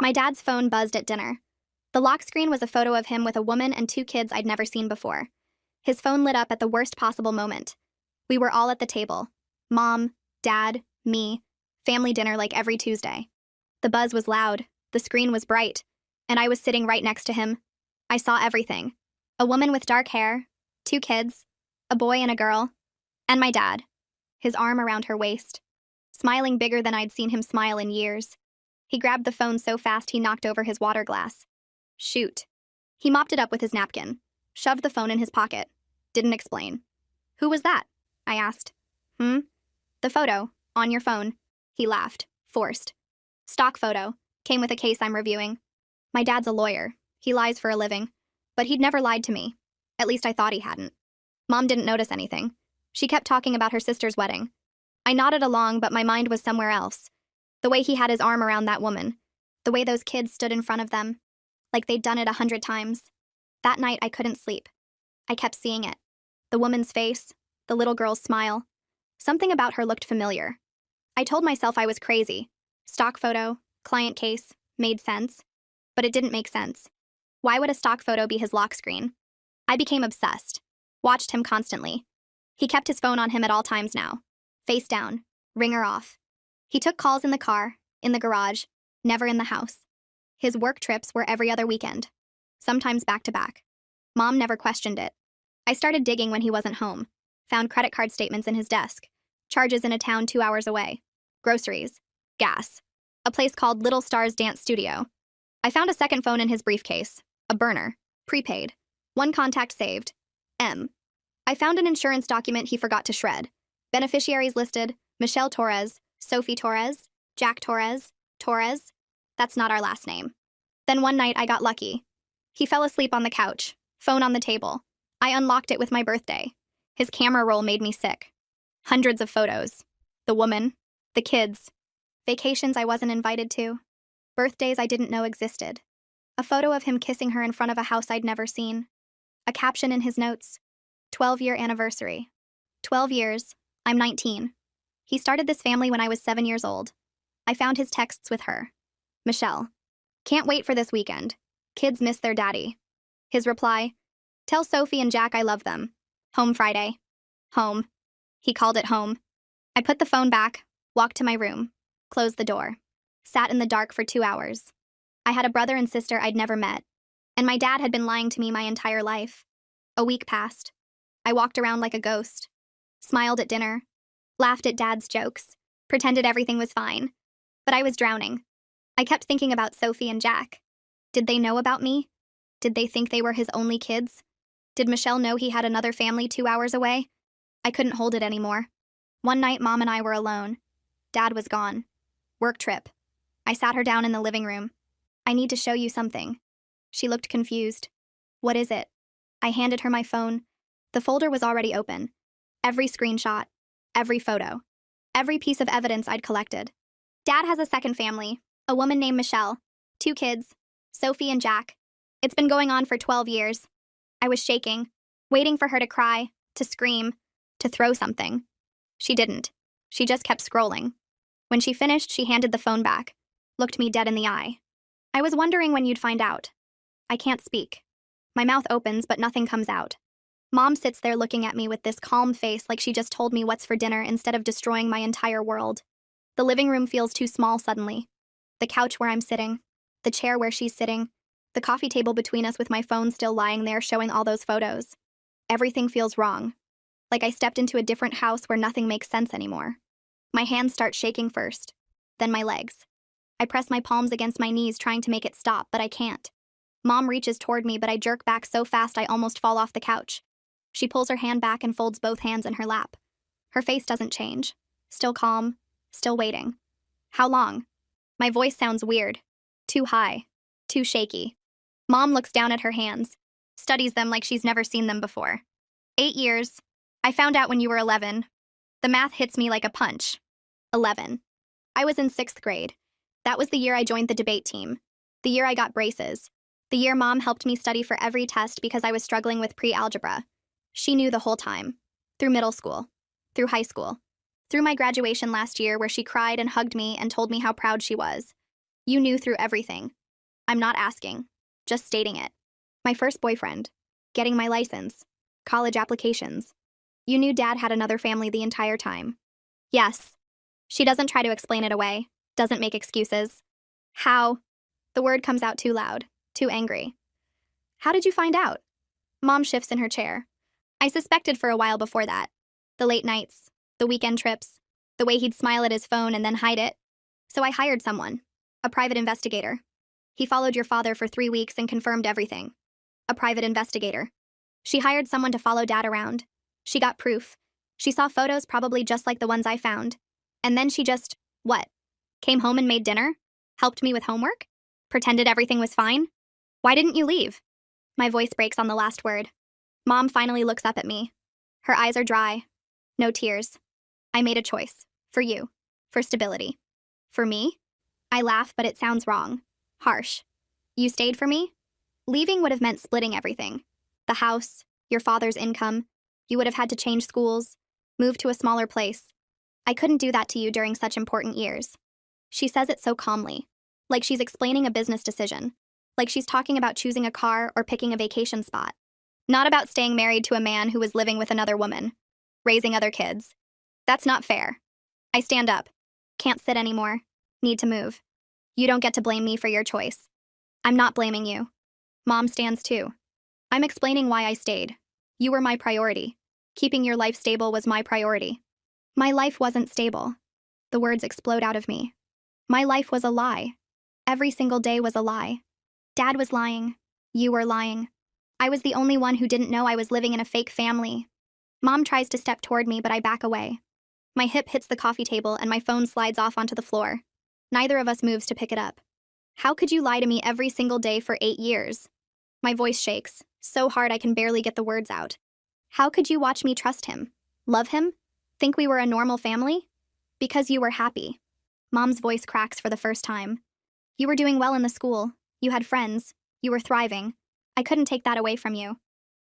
My dad's phone buzzed at dinner. The lock screen was a photo of him with a woman and two kids I'd never seen before. His phone lit up at the worst possible moment. We were all at the table. Mom, Dad, me, family dinner like every Tuesday. The buzz was loud, the screen was bright, and I was sitting right next to him. I saw everything. A woman with dark hair, two kids, a boy and a girl, and my dad, his arm around her waist, smiling bigger than I'd seen him smile in years. He grabbed the phone so fast he knocked over his water glass. Shoot. He mopped it up with his napkin, shoved the phone in his pocket, didn't explain. Who was that? I asked. The photo, on your phone. He laughed, forced. Stock photo, came with a case I'm reviewing. My dad's a lawyer. He lies for a living. But he'd never lied to me. At least I thought he hadn't. Mom didn't notice anything. She kept talking about her sister's wedding. I nodded along, but my mind was somewhere else. The way he had his arm around that woman. The way those kids stood in front of them. Like they'd done it 100 times. That night I couldn't sleep. I kept seeing it. The woman's face, the little girl's smile. Something about her looked familiar. I told myself I was crazy. Stock photo, client case, made sense. But it didn't make sense. Why would a stock photo be his lock screen? I became obsessed. Watched him constantly. He kept his phone on him at all times now. Face down, ringer off. He took calls in the car, in the garage, never in the house. His work trips were every other weekend. Sometimes back to back. Mom never questioned it. I started digging when he wasn't home. Found credit card statements in his desk. Charges in a town 2 hours away. Groceries. Gas. A place called Little Stars Dance Studio. I found a second phone in his briefcase. A burner. Prepaid. One contact saved. M. I found an insurance document he forgot to shred. Beneficiaries listed: Michelle Torres, Sophie Torres, Jack Torres, Torres. That's not our last name. Then one night I got lucky. He fell asleep on the couch. Phone on the table. I unlocked it with my birthday. His camera roll made me sick. Hundreds of photos. The woman. The kids. Vacations I wasn't invited to. Birthdays I didn't know existed. A photo of him kissing her in front of a house I'd never seen. A caption in his notes. 12-year anniversary. 12 years. I'm 19. He started this family when I was 7 years old. I found his texts with her. Michelle. Can't wait for this weekend. Kids miss their daddy. His reply. Tell Sophie and Jack I love them. Home Friday. Home. He called it home. I put the phone back, walked to my room, closed the door, sat in the dark for 2 hours. I had a brother and sister I'd never met, and my dad had been lying to me my entire life. A week passed. I walked around like a ghost, smiled at dinner, laughed at Dad's jokes, pretended everything was fine. But I was drowning. I kept thinking about Sophie and Jack. Did they know about me? Did they think they were his only kids? Did Michelle know he had another family 2 hours away? I couldn't hold it anymore. One night, Mom and I were alone. Dad was gone. Work trip. I sat her down in the living room. I need to show you something. She looked confused. What is it? I handed her my phone. The folder was already open. Every screenshot. Every photo. Every piece of evidence I'd collected. Dad has a second family. A woman named Michelle. 2 kids. Sophie and Jack. It's been going on for 12 years. I was shaking, waiting for her to cry, to scream, to throw something. She didn't. She just kept scrolling. When she finished, she handed the phone back, looked me dead in the eye. I was wondering when you'd find out. I can't speak. My mouth opens, but nothing comes out. Mom sits there looking at me with this calm face like she just told me what's for dinner instead of destroying my entire world. The living room feels too small suddenly. The couch where I'm sitting, the chair where she's sitting, the coffee table between us with my phone still lying there showing all those photos. Everything feels wrong. Like I stepped into a different house where nothing makes sense anymore. My hands start shaking first, then my legs. I press my palms against my knees trying to make it stop, but I can't. Mom reaches toward me, but I jerk back so fast I almost fall off the couch. She pulls her hand back and folds both hands in her lap. Her face doesn't change. Still calm, still waiting. How long? My voice sounds weird. Too high. Too shaky. Mom looks down at her hands, studies them like she's never seen them before. 8 years. I found out when you were 11. The math hits me like a punch. 11. I was in 6th grade. That was the year I joined the debate team. The year I got braces. The year Mom helped me study for every test because I was struggling with pre-algebra. She knew the whole time. Through middle school. Through high school. Through my graduation last year where she cried and hugged me and told me how proud she was. You knew through everything. I'm not asking, just stating it. My first boyfriend, getting my license, college applications. You knew Dad had another family the entire time. Yes. She doesn't try to explain it away, doesn't make excuses. How? The word comes out too loud, too angry. How did you find out? Mom shifts in her chair. I suspected for a while before that. The late nights, the weekend trips, the way he'd smile at his phone and then hide it. So I hired someone, a private investigator. He followed your father for 3 weeks and confirmed everything. A private investigator. She hired someone to follow Dad around. She got proof. She saw photos probably just like the ones I found. And then she just, what? Came home and made dinner? Helped me with homework? Pretended everything was fine? Why didn't you leave? My voice breaks on the last word. Mom finally looks up at me. Her eyes are dry. No tears. I made a choice. For you. For stability. For me? I laugh, but it sounds wrong. Harsh. You stayed for me? Leaving would have meant splitting everything. The house, your father's income. You would have had to change schools, move to a smaller place. I couldn't do that to you during such important years. She says it so calmly, like she's explaining a business decision, like she's talking about choosing a car or picking a vacation spot. Not about staying married to a man who was living with another woman, raising other kids. That's not fair. I stand up. Can't sit anymore. Need to move. You don't get to blame me for your choice. I'm not blaming you. Mom stands too. I'm explaining why I stayed. You were my priority. Keeping your life stable was my priority. My life wasn't stable. The words explode out of me. My life was a lie. Every single day was a lie. Dad was lying. You were lying. I was the only one who didn't know I was living in a fake family. Mom tries to step toward me, but I back away. My hip hits the coffee table and my phone slides off onto the floor. Neither of us moves to pick it up. How could you lie to me every single day for 8 years? My voice shakes, so hard I can barely get the words out. How could you watch me trust him? Love him? Think we were a normal family? Because you were happy. Mom's voice cracks for the first time. You were doing well in the school. You had friends. You were thriving. I couldn't take that away from you.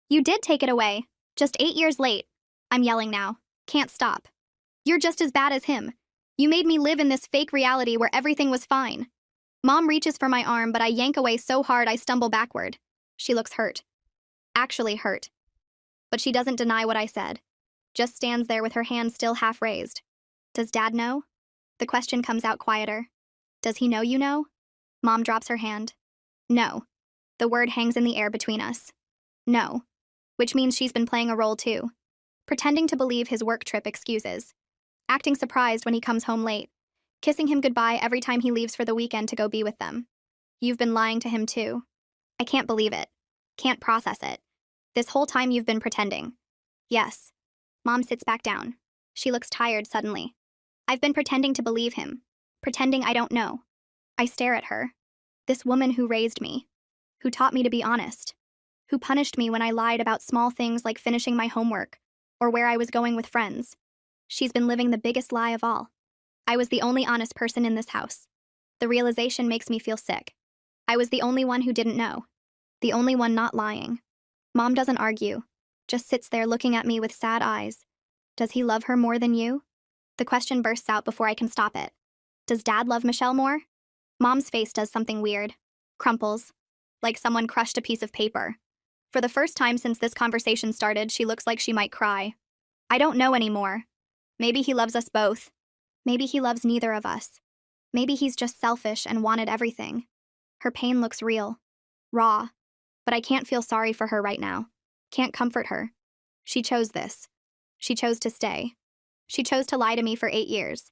You did take it away. Just 8 years late. I'm yelling now. Can't stop. You're just as bad as him. You made me live in this fake reality where everything was fine. Mom reaches for my arm, but I yank away so hard I stumble backward. She looks hurt. Actually hurt. But she doesn't deny what I said. Just stands there with her hand still half raised. Does Dad know? The question comes out quieter. Does he know you know? Mom drops her hand. No. The word hangs in the air between us. No. Which means she's been playing a role too. Pretending to believe his work trip excuses. Acting surprised when he comes home late. Kissing him goodbye every time he leaves for the weekend to go be with them. You've been lying to him too. I can't believe it. Can't process it. This whole time you've been pretending. Yes. Mom sits back down. She looks tired suddenly. I've been pretending to believe him. Pretending I don't know. I stare at her. This woman who raised me. Who taught me to be honest. Who punished me when I lied about small things like finishing my homework or where I was going with friends. She's been living the biggest lie of all. I was the only honest person in this house. The realization makes me feel sick. I was the only one who didn't know. The only one not lying. Mom doesn't argue. Just sits there looking at me with sad eyes. Does he love her more than you? The question bursts out before I can stop it. Does Dad love Michelle more? Mom's face does something weird. Crumples. Like someone crushed a piece of paper. For the first time since this conversation started, she looks like she might cry. I don't know anymore. Maybe he loves us both. Maybe he loves neither of us. Maybe he's just selfish and wanted everything. Her pain looks real. Raw. But I can't feel sorry for her right now. Can't comfort her. She chose this. She chose to stay. She chose to lie to me for 8 years.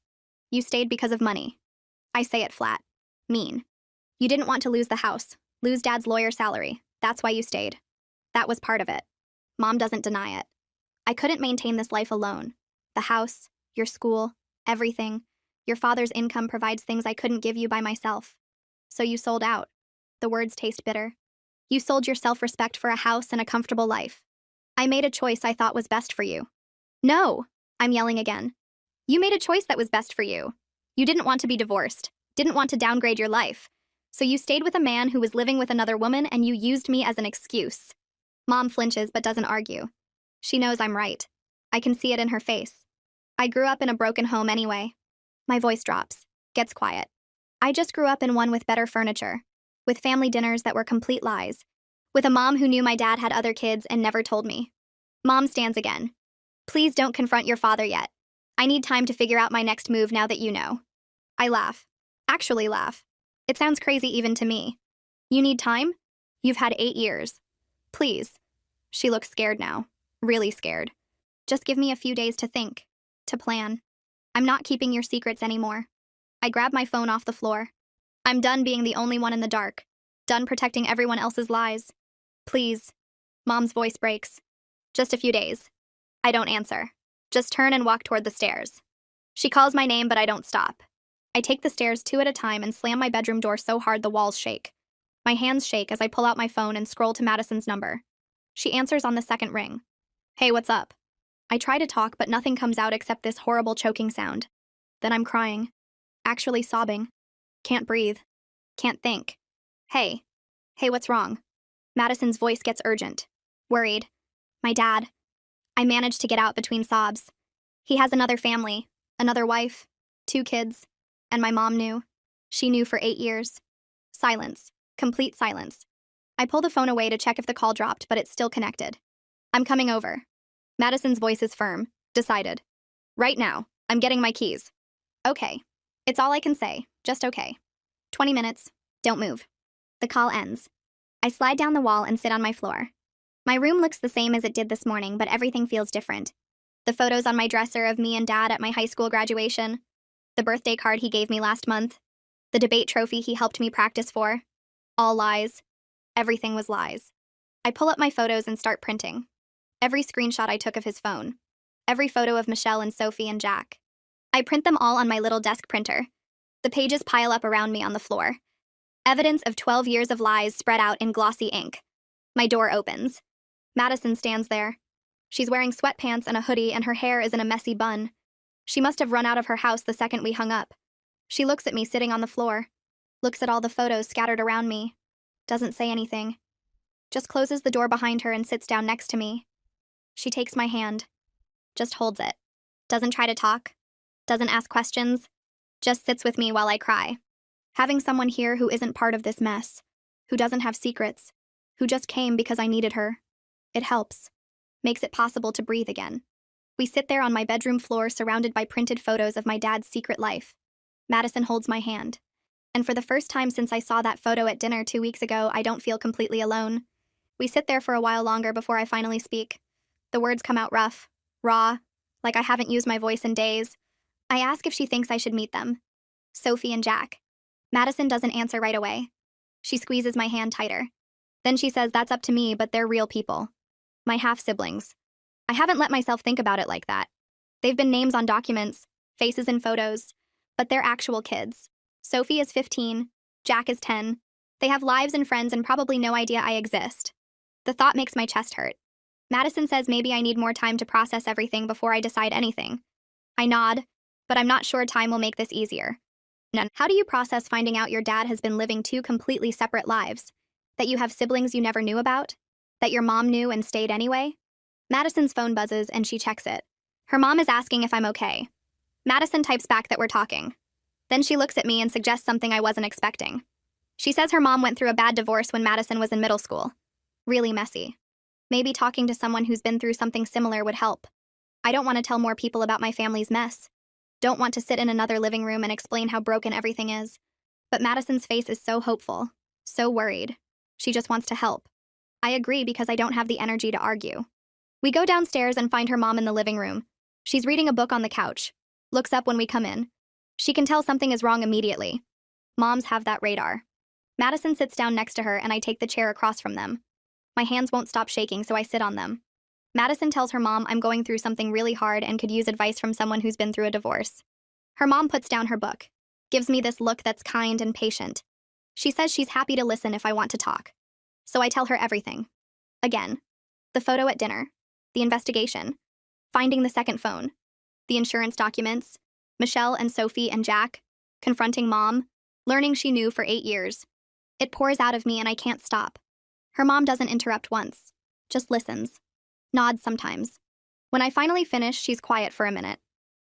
You stayed because of money. I say it flat. Mean. You didn't want to lose the house, lose Dad's lawyer salary. That's why you stayed. That was part of it. Mom doesn't deny it. I couldn't maintain this life alone. The house, your school, everything. Your father's income provides things I couldn't give you by myself. So you sold out. The words taste bitter. You sold your self-respect for a house and a comfortable life. I made a choice I thought was best for you. No, I'm yelling again. You made a choice that was best for you. You didn't want to be divorced, didn't want to downgrade your life. So you stayed with a man who was living with another woman and you used me as an excuse. Mom flinches but doesn't argue. She knows I'm right. I can see it in her face. I grew up in a broken home anyway. My voice drops, gets quiet. I just grew up in one with better furniture, with family dinners that were complete lies, with a mom who knew my dad had other kids and never told me. Mom stands again. Please don't confront your father yet. I need time to figure out my next move now that you know. I laugh. Actually laugh. It sounds crazy even to me. You need time? You've had 8 years. Please. She looks scared now. Really scared. Just give me a few days to think. To plan. I'm not keeping your secrets anymore. I grab my phone off the floor. I'm done being the only one in the dark. Done protecting everyone else's lies. Please. Mom's voice breaks. Just a few days. I don't answer. Just turn and walk toward the stairs. She calls my name, but I don't stop. I take the stairs 2 at a time and slam my bedroom door so hard the walls shake. My hands shake as I pull out my phone and scroll to Madison's number. She answers on the second ring. Hey, what's up? I try to talk, but nothing comes out except this horrible choking sound. Then I'm crying. Actually sobbing. Can't breathe. Can't think. Hey. Hey, what's wrong? Madison's voice gets urgent. Worried. My dad. I manage to get out between sobs. He has another family, another wife, 2 kids, and my mom knew. She knew for 8 years. Silence. Complete silence. I pull the phone away to check if the call dropped, but it's still connected. I'm coming over. Madison's voice is firm, decided. Right now. I'm getting my keys. Okay. It's all I can say. Just okay. 20 minutes. Don't move. The call ends. I slide down the wall and sit on my floor. My room looks the same as it did this morning, but everything feels different. The photos on my dresser of me and Dad at my high school graduation. The birthday card he gave me last month. The debate trophy he helped me practice for. All lies. Everything was lies. I pull up my photos and start printing. Every screenshot I took of his phone. Every photo of Michelle and Sophie and Jack. I print them all on my little desk printer. The pages pile up around me on the floor. Evidence of 12 years of lies spread out in glossy ink. My door opens. Madison stands there. She's wearing sweatpants and a hoodie, and her hair is in a messy bun. She must have run out of her house the second we hung up. She looks at me sitting on the floor. Looks at all the photos scattered around me. Doesn't say anything. Just closes the door behind her and sits down next to me. She takes my hand. Just holds it. Doesn't try to talk. Doesn't ask questions. Just sits with me while I cry. Having someone here who isn't part of this mess. Who doesn't have secrets. Who just came because I needed her. It helps. Makes it possible to breathe again. We sit there on my bedroom floor surrounded by printed photos of my dad's secret life. Madison holds my hand. And for the first time since I saw that photo at dinner 2 weeks ago, I don't feel completely alone. We sit there for a while longer before I finally speak. The words come out rough, raw, like I haven't used my voice in days. I ask if she thinks I should meet them. Sophie and Jack. Madison doesn't answer right away. She squeezes my hand tighter. Then she says that's up to me, but they're real people. My half-siblings. I haven't let myself think about it like that. They've been names on documents, faces in photos, but they're actual kids. Sophie is 15, Jack is 10. They have lives and friends and probably no idea I exist. The thought makes my chest hurt. Madison says maybe I need more time to process everything before I decide anything. I nod, but I'm not sure time will make this easier. None. How do you process finding out your dad has been living 2 completely separate lives? That you have siblings you never knew about? That your mom knew and stayed anyway? Madison's phone buzzes and she checks it. Her mom is asking if I'm okay. Madison types back that we're talking. Then she looks at me and suggests something I wasn't expecting. She says her mom went through a bad divorce when Madison was in middle school. Really messy. Maybe talking to someone who's been through something similar would help. I don't want to tell more people about my family's mess. Don't want to sit in another living room and explain how broken everything is. But Madison's face is so hopeful, so worried. She just wants to help. I agree because I don't have the energy to argue. We go downstairs and find her mom in the living room. She's reading a book on the couch. Looks up when we come in. She can tell something is wrong immediately. Moms have that radar. Madison sits down next to her and I take the chair across from them. My hands won't stop shaking, so I sit on them. Madison tells her mom I'm going through something really hard and could use advice from someone who's been through a divorce. Her mom puts down her book, gives me this look that's kind and patient. She says she's happy to listen if I want to talk. So I tell her everything. Again. The photo at dinner. The investigation. Finding the second phone. The insurance documents. Michelle and Sophie and Jack. Confronting mom. Learning she knew for 8 years. It pours out of me and I can't stop. Her mom doesn't interrupt once. Just listens. Nods sometimes. When I finally finish, she's quiet for a minute.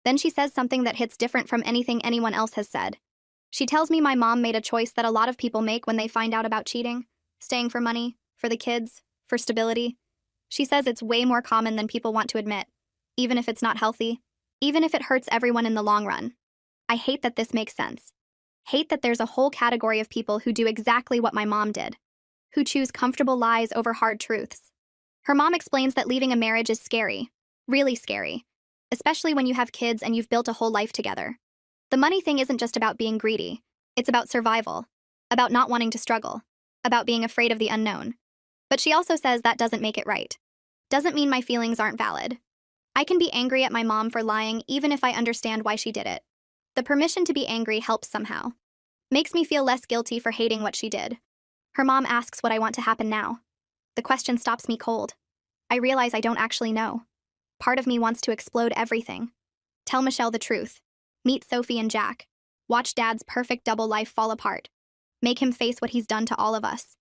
Then she says something that hits different from anything anyone else has said. She tells me my mom made a choice that a lot of people make when they find out about cheating, staying for money, for the kids, for stability. She says it's way more common than people want to admit, even if it's not healthy, even if it hurts everyone in the long run. I hate that this makes sense. Hate that there's a whole category of people who do exactly what my mom did, who choose comfortable lies over hard truths. Her mom explains that leaving a marriage is scary, really scary, especially when you have kids and you've built a whole life together. The money thing isn't just about being greedy, it's about survival, about not wanting to struggle, about being afraid of the unknown. But she also says that doesn't make it right. Doesn't mean my feelings aren't valid. I can be angry at my mom for lying even if I understand why she did it. The permission to be angry helps somehow. Makes me feel less guilty for hating what she did. Her mom asks what I want to happen now. The question stops me cold. I realize I don't actually know. Part of me wants to explode everything. Tell Michelle the truth. Meet Sophie and Jack. Watch Dad's perfect double life fall apart. Make him face what he's done to all of us.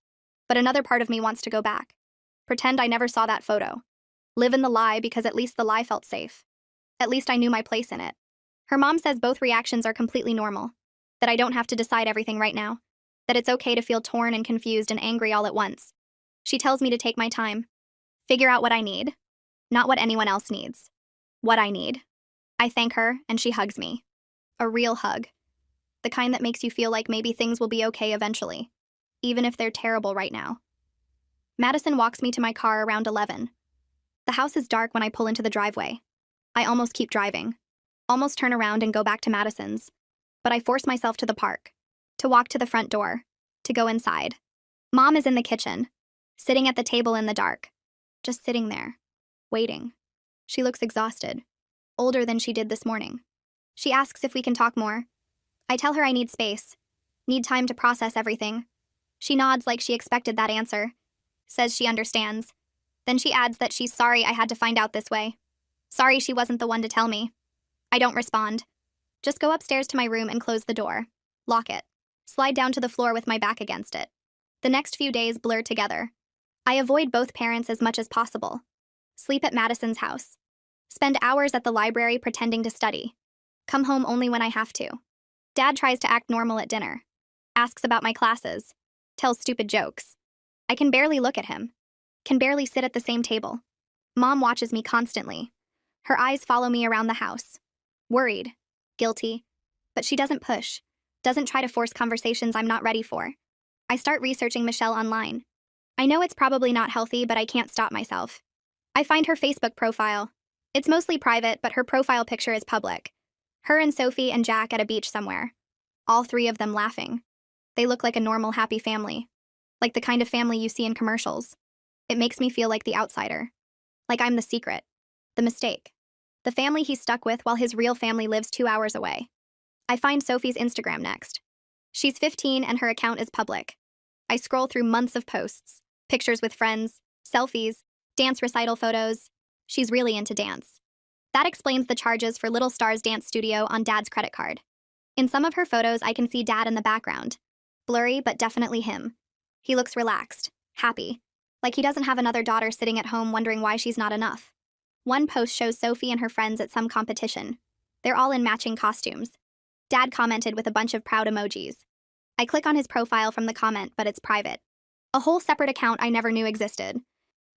But another part of me wants to go back. Pretend I never saw that photo. Live in the lie because at least the lie felt safe. At least I knew my place in it. Her mom says both reactions are completely normal. That I don't have to decide everything right now. That it's okay to feel torn and confused and angry all at once. She tells me to take my time. Figure out what I need. Not what anyone else needs. What I need. I thank her, and she hugs me. A real hug. The kind that makes you feel like maybe things will be okay eventually, even if they're terrible right now. Madison walks me to my car around 11. The house is dark when I pull into the driveway. I almost keep driving. Almost turn around and go back to Madison's. But I force myself to the park. To walk to the front door. To go inside. Mom is in the kitchen. Sitting at the table in the dark. Just sitting there. Waiting. She looks exhausted. Older than she did this morning. She asks if we can talk more. I tell her I need space. Need time to process everything. She nods like she expected that answer. Says she understands. Then she adds that she's sorry I had to find out this way. Sorry she wasn't the one to tell me. I don't respond. Just go upstairs to my room and close the door. Lock it. Slide down to the floor with my back against it. The next few days blur together. I avoid both parents as much as possible. Sleep at Madison's house. Spend hours at the library pretending to study. Come home only when I have to. Dad tries to act normal at dinner. Asks about my classes. Tells stupid jokes. I can barely look at him. Can barely sit at the same table. Mom watches me constantly. Her eyes follow me around the house. Worried. Guilty. But she doesn't push. Doesn't try to force conversations I'm not ready for. I start researching Michelle online. I know it's probably not healthy, but I can't stop myself. I find her Facebook profile. It's mostly private, but her profile picture is public. Her and Sophie and Jack at a beach somewhere. All three of them laughing. They look like a normal, happy family. Like the kind of family you see in commercials. It makes me feel like the outsider. Like I'm the secret. The mistake. The family he's stuck with while his real family lives 2 hours away. I find Sophie's Instagram next. She's 15 and her account is public. I scroll through months of posts. Pictures with friends, selfies, dance recital photos. She's really into dance. That explains the charges for Little Stars Dance Studio on Dad's credit card. In some of her photos, I can see Dad in the background. Blurry, but definitely him. He looks relaxed, happy. Like he doesn't have another daughter sitting at home wondering why she's not enough. One post shows Sophie and her friends at some competition. They're all in matching costumes. Dad commented with a bunch of proud emojis. I click on his profile from the comment, but it's private. A whole separate account I never knew existed.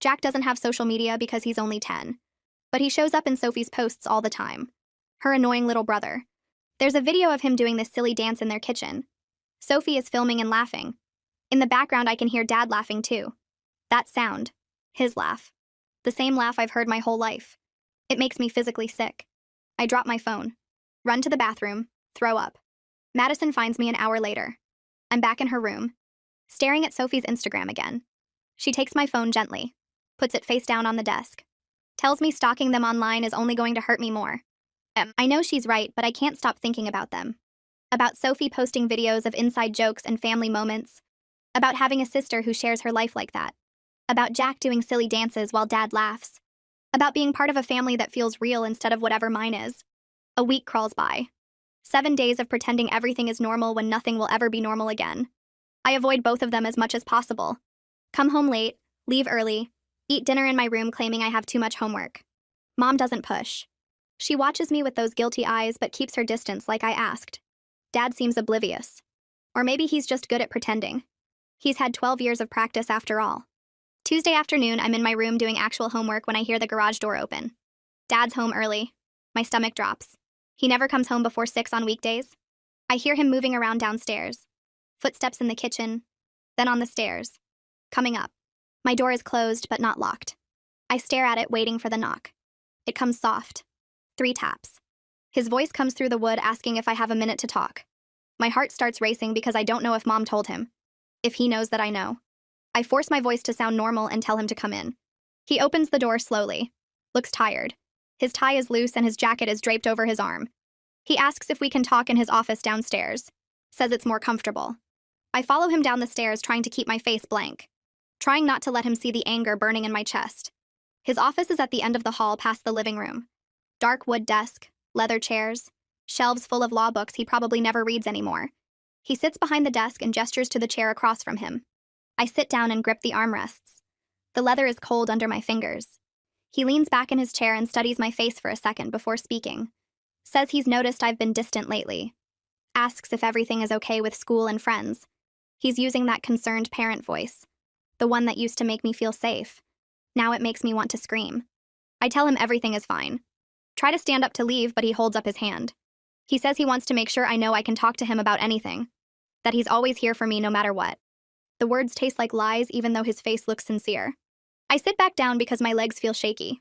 Jack doesn't have social media because he's only 10. But he shows up in Sophie's posts all the time. Her annoying little brother. There's a video of him doing this silly dance in their kitchen. Sophie is filming and laughing. In the background, I can hear Dad laughing too. That sound. His laugh. The same laugh I've heard my whole life. It makes me physically sick. I drop my phone. Run to the bathroom. Throw up. Madison finds me an hour later. I'm back in her room. Staring at Sophie's Instagram again. She takes my phone gently. Puts it face down on the desk. Tells me stalking them online is only going to hurt me more. I know she's right, but I can't stop thinking about them. About Sophie posting videos of inside jokes and family moments. About having a sister who shares her life like that. About Jack doing silly dances while Dad laughs. About being part of a family that feels real instead of whatever mine is. A week crawls by. 7 days of pretending everything is normal when nothing will ever be normal again. I avoid both of them as much as possible. Come home late, leave early, eat dinner in my room claiming I have too much homework. Mom doesn't push. She watches me with those guilty eyes but keeps her distance like I asked. Dad seems oblivious. Or maybe he's just good at pretending. He's had 12 years of practice after all. Tuesday afternoon, I'm in my room doing actual homework when I hear the garage door open. Dad's home early. My stomach drops. He never comes home before 6 on weekdays. I hear him moving around downstairs. Footsteps in the kitchen, then on the stairs. Coming up. My door is closed but not locked. I stare at it, waiting for the knock. It comes soft. 3 taps. His voice comes through the wood asking if I have a minute to talk. My heart starts racing because I don't know if Mom told him. If he knows that I know. I force my voice to sound normal and tell him to come in. He opens the door slowly. Looks tired. His tie is loose and his jacket is draped over his arm. He asks if we can talk in his office downstairs. Says it's more comfortable. I follow him down the stairs, trying to keep my face blank. Trying not to let him see the anger burning in my chest. His office is at the end of the hall past the living room. Dark wood desk, leather chairs, shelves full of law books he probably never reads anymore. He sits behind the desk and gestures to the chair across from him. I sit down and grip the armrests. The leather is cold under my fingers. He leans back in his chair and studies my face for a second before speaking. Says he's noticed I've been distant lately. Asks if everything is okay with school and friends. He's using that concerned parent voice. The one that used to make me feel safe. Now it makes me want to scream. I tell him everything is fine. Try to stand up to leave, but he holds up his hand. He says he wants to make sure I know I can talk to him about anything. That he's always here for me no matter what. The words taste like lies even though his face looks sincere. I sit back down because my legs feel shaky.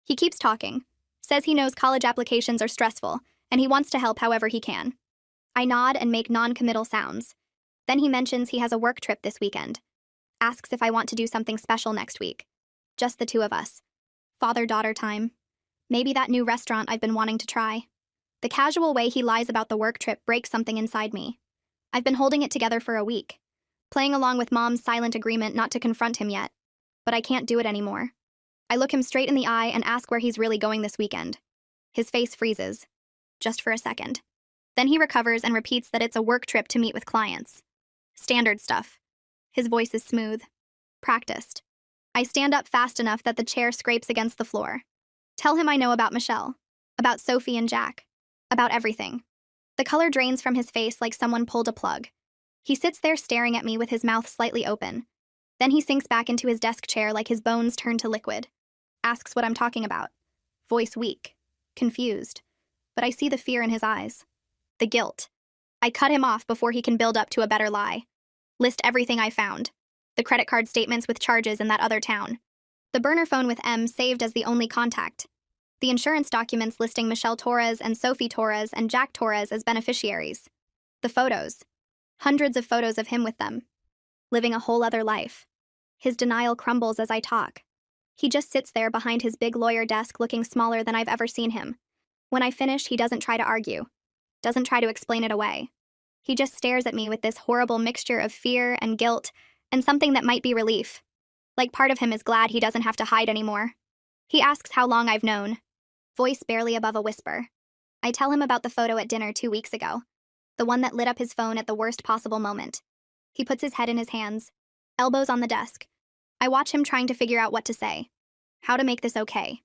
He keeps talking. Says he knows college applications are stressful, and he wants to help however he can. I nod and make non-committal sounds. Then he mentions he has a work trip this weekend. Asks if I want to do something special next week. Just the 2 of us. Father-daughter time. Maybe that new restaurant I've been wanting to try. The casual way he lies about the work trip breaks something inside me. I've been holding it together for a week. Playing along with Mom's silent agreement not to confront him yet. But I can't do it anymore. I look him straight in the eye and ask where he's really going this weekend. His face freezes. Just for a second. Then he recovers and repeats that it's a work trip to meet with clients. Standard stuff. His voice is smooth. Practiced. I stand up fast enough that the chair scrapes against the floor. Tell him I know about Michelle. About Sophie and Jack. About everything. The color drains from his face like someone pulled a plug. He sits there staring at me with his mouth slightly open. Then he sinks back into his desk chair like his bones turn to liquid. Asks what I'm talking about. Voice weak. Confused. But I see the fear in his eyes. The guilt. I cut him off before he can build up to a better lie. List everything I found. The credit card statements with charges in that other town. The burner phone with M saved as the only contact. The insurance documents listing Michelle Torres and Sophie Torres and Jack Torres as beneficiaries. The photos. Hundreds of photos of him with them. Living a whole other life. His denial crumbles as I talk. He just sits there behind his big lawyer desk looking smaller than I've ever seen him. When I finish, he doesn't try to argue. Doesn't try to explain it away. He just stares at me with this horrible mixture of fear and guilt and something that might be relief. Like part of him is glad he doesn't have to hide anymore. He asks how long I've known. Voice barely above a whisper. I tell him about the photo at dinner 2 weeks ago. The one that lit up his phone at the worst possible moment. He puts his head in his hands, elbows on the desk. I watch him trying to figure out what to say. How to make this okay.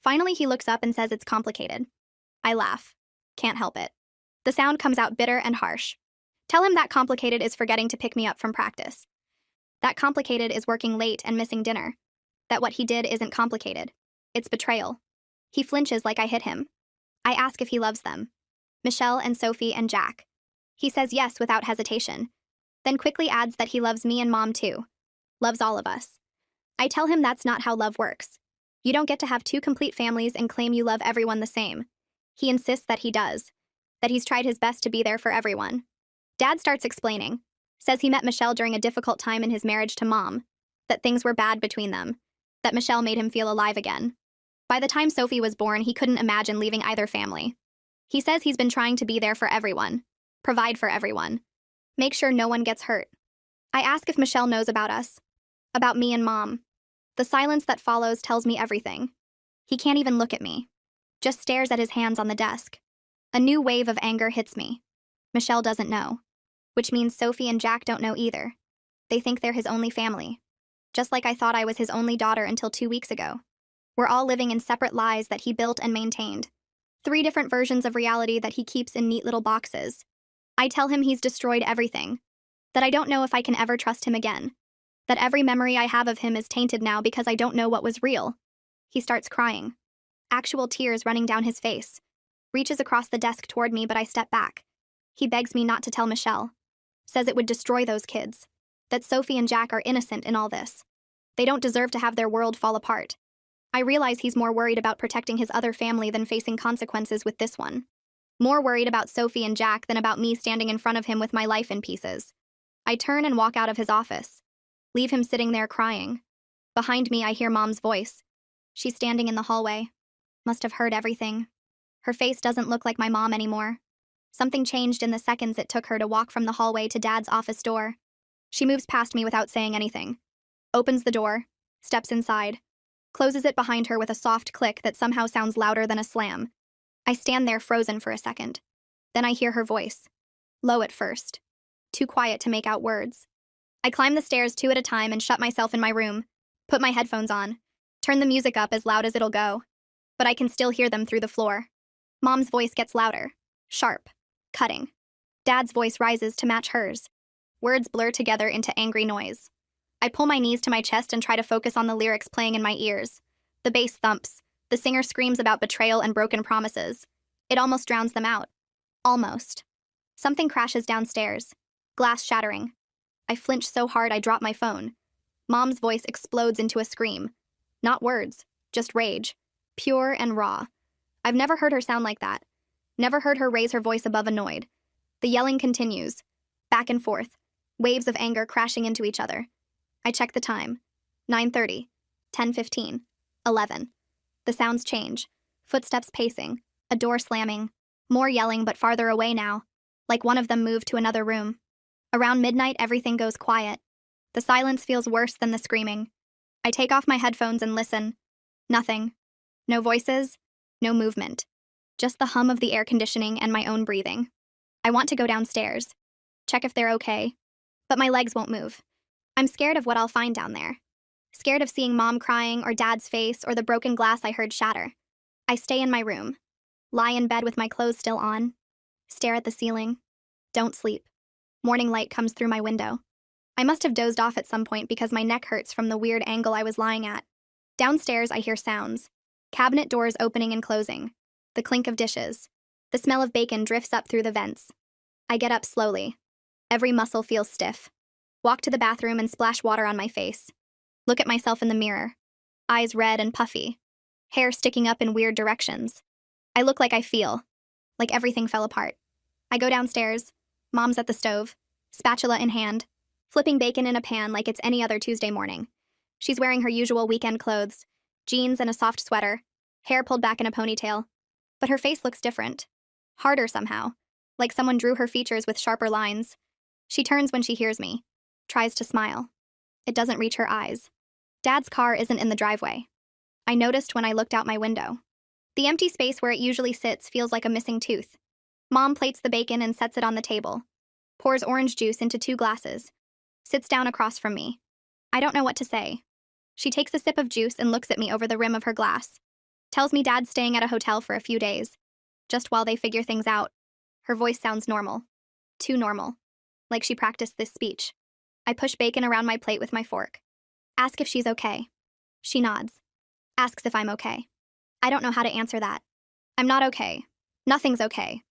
Finally, he looks up and says it's complicated. I laugh. Can't help it. The sound comes out bitter and harsh. Tell him that complicated is forgetting to pick me up from practice. That complicated is working late and missing dinner. That what he did isn't complicated. It's betrayal. He flinches like I hit him. I ask if he loves them. Michelle and Sophie and Jack. He says yes without hesitation. Then quickly adds that he loves me and Mom too. Loves all of us. I tell him that's not how love works. You don't get to have 2 complete families and claim you love everyone the same. He insists that he does. That he's tried his best to be there for everyone. Dad starts explaining. Says he met Michelle during a difficult time in his marriage to Mom. That things were bad between them. That Michelle made him feel alive again. By the time Sophie was born, he couldn't imagine leaving either family. He says he's been trying to be there for everyone. Provide for everyone. Make sure no one gets hurt. I ask if Michelle knows about us. About me and Mom. The silence that follows tells me everything. He can't even look at me. Just stares at his hands on the desk. A new wave of anger hits me. Michelle doesn't know. Which means Sophie and Jack don't know either. They think they're his only family. Just like I thought I was his only daughter until 2 weeks ago. We're all living in separate lies that he built and maintained. 3 different versions of reality that he keeps in neat little boxes. I tell him he's destroyed everything, that I don't know if I can ever trust him again, that every memory I have of him is tainted now because I don't know what was real. He starts crying, actual tears running down his face, reaches across the desk toward me, but I step back. He begs me not to tell Michelle, says it would destroy those kids, that Sophie and Jack are innocent in all this. They don't deserve to have their world fall apart. I realize he's more worried about protecting his other family than facing consequences with this one. More worried about Sophie and Jack than about me standing in front of him with my life in pieces. I turn and walk out of his office, leave him sitting there crying. Behind me, I hear Mom's voice. She's standing in the hallway. Must have heard everything. Her face doesn't look like my mom anymore. Something changed in the seconds it took her to walk from the hallway to Dad's office door. She moves past me without saying anything, opens the door, steps inside, closes it behind her with a soft click that somehow sounds louder than a slam. I stand there frozen for a second. Then I hear her voice. Low at first. Too quiet to make out words. I climb the stairs 2 at a time and shut myself in my room, put my headphones on, turn the music up as loud as it'll go. But I can still hear them through the floor. Mom's voice gets louder, sharp, cutting. Dad's voice rises to match hers. Words blur together into angry noise. I pull my knees to my chest and try to focus on the lyrics playing in my ears. The bass thumps. The singer screams about betrayal and broken promises. It almost drowns them out. Almost. Something crashes downstairs. Glass shattering. I flinch so hard I drop my phone. Mom's voice explodes into a scream. Not words, just rage. Pure and raw. I've never heard her sound like that. Never heard her raise her voice above annoyed. The yelling continues. Back and forth. Waves of anger crashing into each other. I check the time. 9:30. 10:15. 11. The sounds change. Footsteps pacing. A door slamming. More yelling, but farther away now. Like one of them moved to another room. Around midnight, everything goes quiet. The silence feels worse than the screaming. I take off my headphones and listen. Nothing. No voices. No movement. Just the hum of the air conditioning and my own breathing. I want to go downstairs. Check if they're okay. But my legs won't move. I'm scared of what I'll find down there. Scared of seeing Mom crying or Dad's face or the broken glass I heard shatter. I stay in my room. Lie in bed with my clothes still on. Stare at the ceiling. Don't sleep. Morning light comes through my window. I must have dozed off at some point because my neck hurts from the weird angle I was lying at. Downstairs, I hear sounds. Cabinet doors opening and closing. The clink of dishes. The smell of bacon drifts up through the vents. I get up slowly. Every muscle feels stiff. Walk to the bathroom and splash water on my face. Look at myself in the mirror. Eyes red and puffy. Hair sticking up in weird directions. I look like I feel. Like everything fell apart. I go downstairs. Mom's at the stove. Spatula in hand. Flipping bacon in a pan like it's any other Tuesday morning. She's wearing her usual weekend clothes. Jeans and a soft sweater. Hair pulled back in a ponytail. But her face looks different. Harder somehow. Like someone drew her features with sharper lines. She turns when she hears me. Tries to smile. It doesn't reach her eyes. Dad's car isn't in the driveway. I noticed when I looked out my window. The empty space where it usually sits feels like a missing tooth. Mom plates the bacon and sets it on the table. Pours orange juice into 2 glasses. Sits down across from me. I don't know what to say. She takes a sip of juice and looks at me over the rim of her glass. Tells me Dad's staying at a hotel for a few days. Just while they figure things out. Her voice sounds normal. Too normal. Like she practiced this speech. I push bacon around my plate with my fork. Ask if she's okay. She nods. Asks if I'm okay. I don't know how to answer that. I'm not okay. Nothing's okay.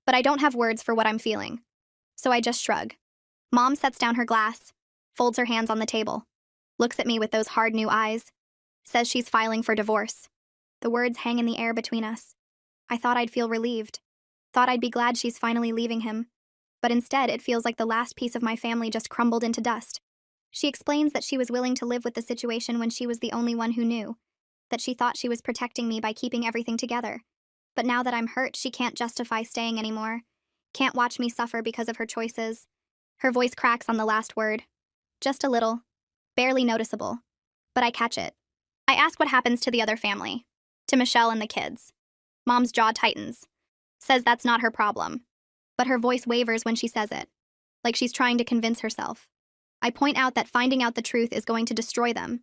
But I don't have words for what I'm feeling. So I just shrug. Mom sets down her glass, folds her hands on the table, looks at me with those hard new eyes, says she's filing for divorce. The words hang in the air between us. I thought I'd feel relieved. Thought I'd be glad she's finally leaving him. But instead, it feels like the last piece of my family just crumbled into dust. She explains that she was willing to live with the situation when she was the only one who knew, that she thought she was protecting me by keeping everything together. But now that I'm hurt, she can't justify staying anymore. Can't watch me suffer because of her choices. Her voice cracks on the last word. Just a little. Barely noticeable. But I catch it. I ask what happens to the other family. To Michelle and the kids. Mom's jaw tightens. Says that's not her problem. But her voice wavers when she says it. Like she's trying to convince herself. I point out that finding out the truth is going to destroy them.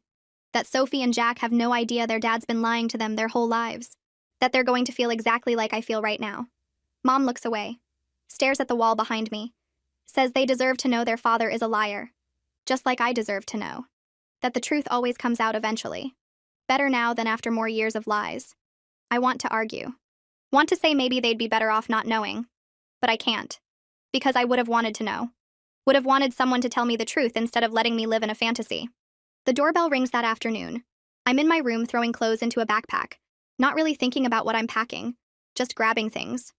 That Sophie and Jack have no idea their dad's been lying to them their whole lives. That they're going to feel exactly like I feel right now. Mom looks away. stares at the wall behind me, says they deserve to know their father is a liar, just like I deserve to know. That the truth always comes out eventually. Better now than after more years of lies. I want to argue. Want to say maybe they'd be better off not knowing. But I can't. Because I would have wanted to know. Would have wanted someone to tell me the truth instead of letting me live in a fantasy. The doorbell rings that afternoon. I'm in my room throwing clothes into a backpack, not really thinking about what I'm packing, just grabbing things.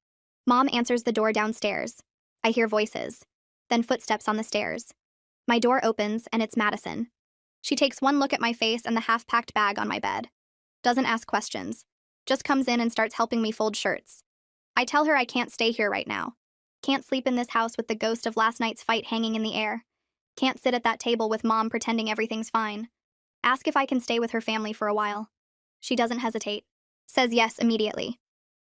Mom answers the door downstairs. I hear voices, then footsteps on the stairs. My door opens and it's Madison. She takes one look at my face and the half-packed bag on my bed. Doesn't ask questions. Just comes in and starts helping me fold shirts. I tell her I can't stay here right now. Can't sleep in this house with the ghost of last night's fight hanging in the air. Can't sit at that table with Mom pretending everything's fine. Ask if I can stay with her family for a while. She doesn't hesitate. Says yes immediately.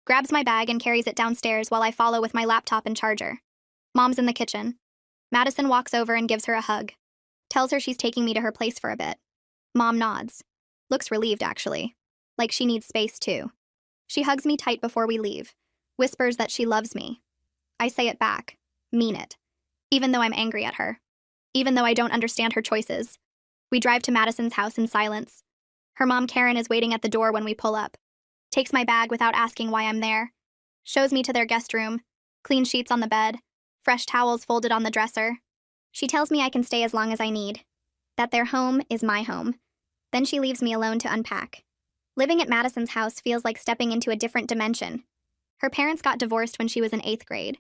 Grabs my bag and carries it downstairs while I follow with my laptop and charger. Mom's in the kitchen. Madison walks over and gives her a hug. Tells her she's taking me to her place for a bit. Mom nods. Looks relieved, actually. Like she needs space, too. She hugs me tight before we leave. Whispers that she loves me. I say it back. Mean it. Even though I'm angry at her. Even though I don't understand her choices. We drive to Madison's house in silence. Her mom, Karen, is waiting at the door when we pull up. Takes my bag without asking why I'm there. Shows me to their guest room. Clean sheets on the bed. Fresh towels folded on the dresser. She tells me I can stay as long as I need. That their home is my home. Then she leaves me alone to unpack. Living at Madison's house feels like stepping into a different dimension. Her parents got divorced when she was in 8th grade.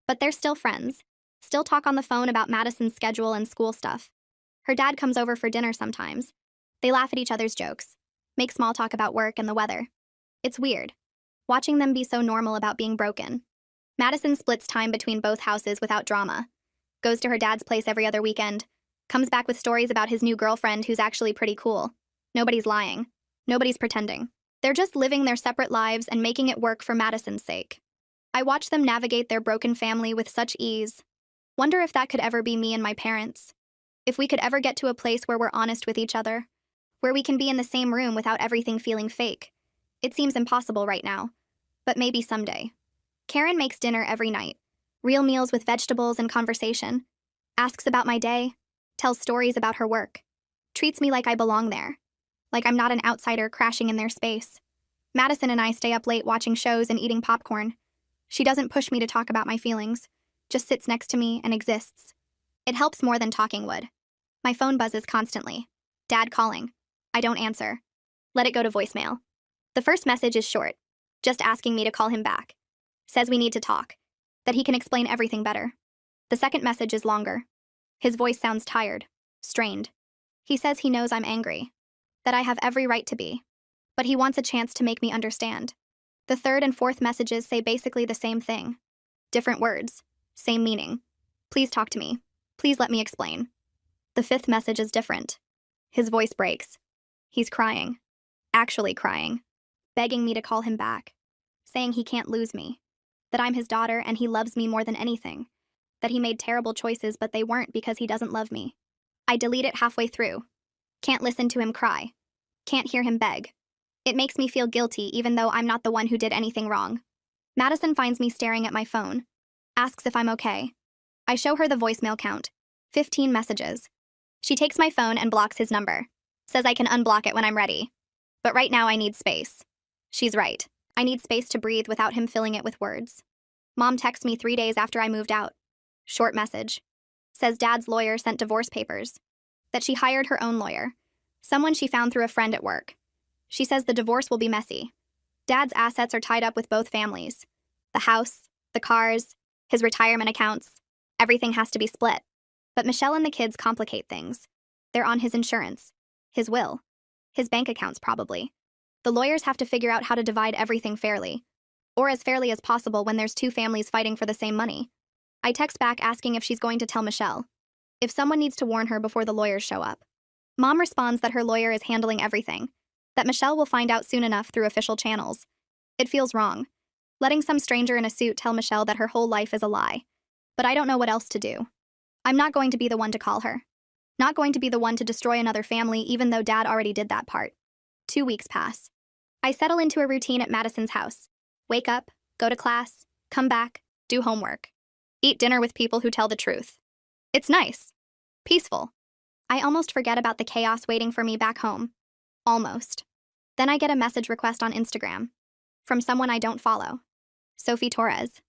But they're still friends. Still talk on the phone about Madison's schedule and school stuff. Her dad comes over for dinner sometimes. They laugh at each other's jokes. Make small talk about work and the weather. It's weird. Watching them be so normal about being broken. Madison splits time between both houses without drama. Goes to her dad's place every other weekend. Comes back with stories about his new girlfriend who's actually pretty cool. Nobody's lying. Nobody's pretending. They're just living their separate lives and making it work for Madison's sake. I watch them navigate their broken family with such ease. Wonder if that could ever be me and my parents. If we could ever get to a place where we're honest with each other. Where we can be in the same room without everything feeling fake. It seems impossible right now. But maybe someday. Karen makes dinner every night. Real meals with vegetables and conversation. Asks about my day. Tells stories about her work. Treats me like I belong there. Like I'm not an outsider crashing in their space. Madison and I stay up late watching shows and eating popcorn. She doesn't push me to talk about my feelings. Just sits next to me and exists. It helps more than talking would. My phone buzzes constantly. Dad calling. I don't answer. Let it go to voicemail. The first message is short. Just asking me to call him back. Says we need to talk. That he can explain everything better. The second message is longer. His voice sounds tired. Strained. He says he knows I'm angry. That I have every right to be. But he wants a chance to make me understand. The third and fourth messages say basically the same thing. Different words. Same meaning. Please talk to me. Please let me explain. The fifth message is different. His voice breaks. He's crying. Actually crying. Begging me to call him back. Saying he can't lose me. That I'm his daughter and he loves me more than anything. That he made terrible choices but they weren't because he doesn't love me. I delete it halfway through. Can't listen to him cry. Can't hear him beg. It makes me feel guilty even though I'm not the one who did anything wrong. Madison finds me staring at my phone. Asks if I'm okay. I show her the voicemail count. 15 messages. She takes my phone and blocks his number. Says I can unblock it when I'm ready. But right now I need space. She's right. I need space to breathe without him filling it with words. Mom texts me 3 days after I moved out. Short message. Says Dad's lawyer sent divorce papers. That she hired her own lawyer. Someone she found through a friend at work. She says the divorce will be messy. Dad's assets are tied up with both families. The house, the cars, his retirement accounts. Everything has to be split. But Michelle and the kids complicate things. They're on his insurance. His will. His bank accounts, probably. The lawyers have to figure out how to divide everything fairly. Or as fairly as possible when there's two families fighting for the same money. I text back asking if she's going to tell Michelle. If someone needs to warn her before the lawyers show up. Mom responds that her lawyer is handling everything. That Michelle will find out soon enough through official channels. It feels wrong. Letting some stranger in a suit tell Michelle that her whole life is a lie. But I don't know what else to do. I'm not going to be the one to call her. Not going to be the one to destroy another family even though Dad already did that part. 2 weeks pass. I settle into a routine at Madison's house. Wake up, go to class, come back, do homework. Eat dinner with people who tell the truth. It's nice. Peaceful. I almost forget about the chaos waiting for me back home. Almost. Then I get a message request on Instagram. From someone I don't follow. Sophie Torres.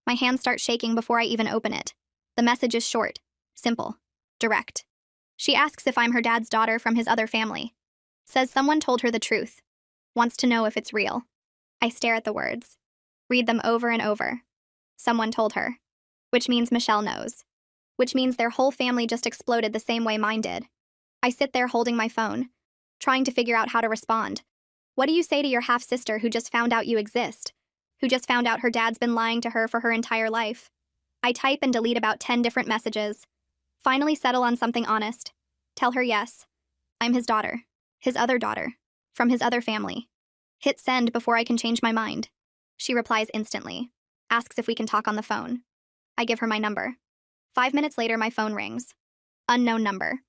My hands start shaking before I even open it. The message is short, simple, direct. She asks if I'm her dad's daughter from his other family. Says someone told her the truth. Wants to know if it's real. I stare at the words. Read them over and over. Someone told her. Which means Michelle knows. Which means their whole family just exploded the same way mine did. I sit there holding my phone, trying to figure out how to respond. What do you say to your half-sister who just found out you exist? Who just found out her dad's been lying to her for her entire life? I type and delete about 10 different messages. Finally settle on something honest. Tell her yes. I'm his daughter. His other daughter. From his other family. Hit send before I can change my mind. She replies instantly. Asks if we can talk on the phone. I give her my number. 5 minutes later, my phone rings. Unknown number.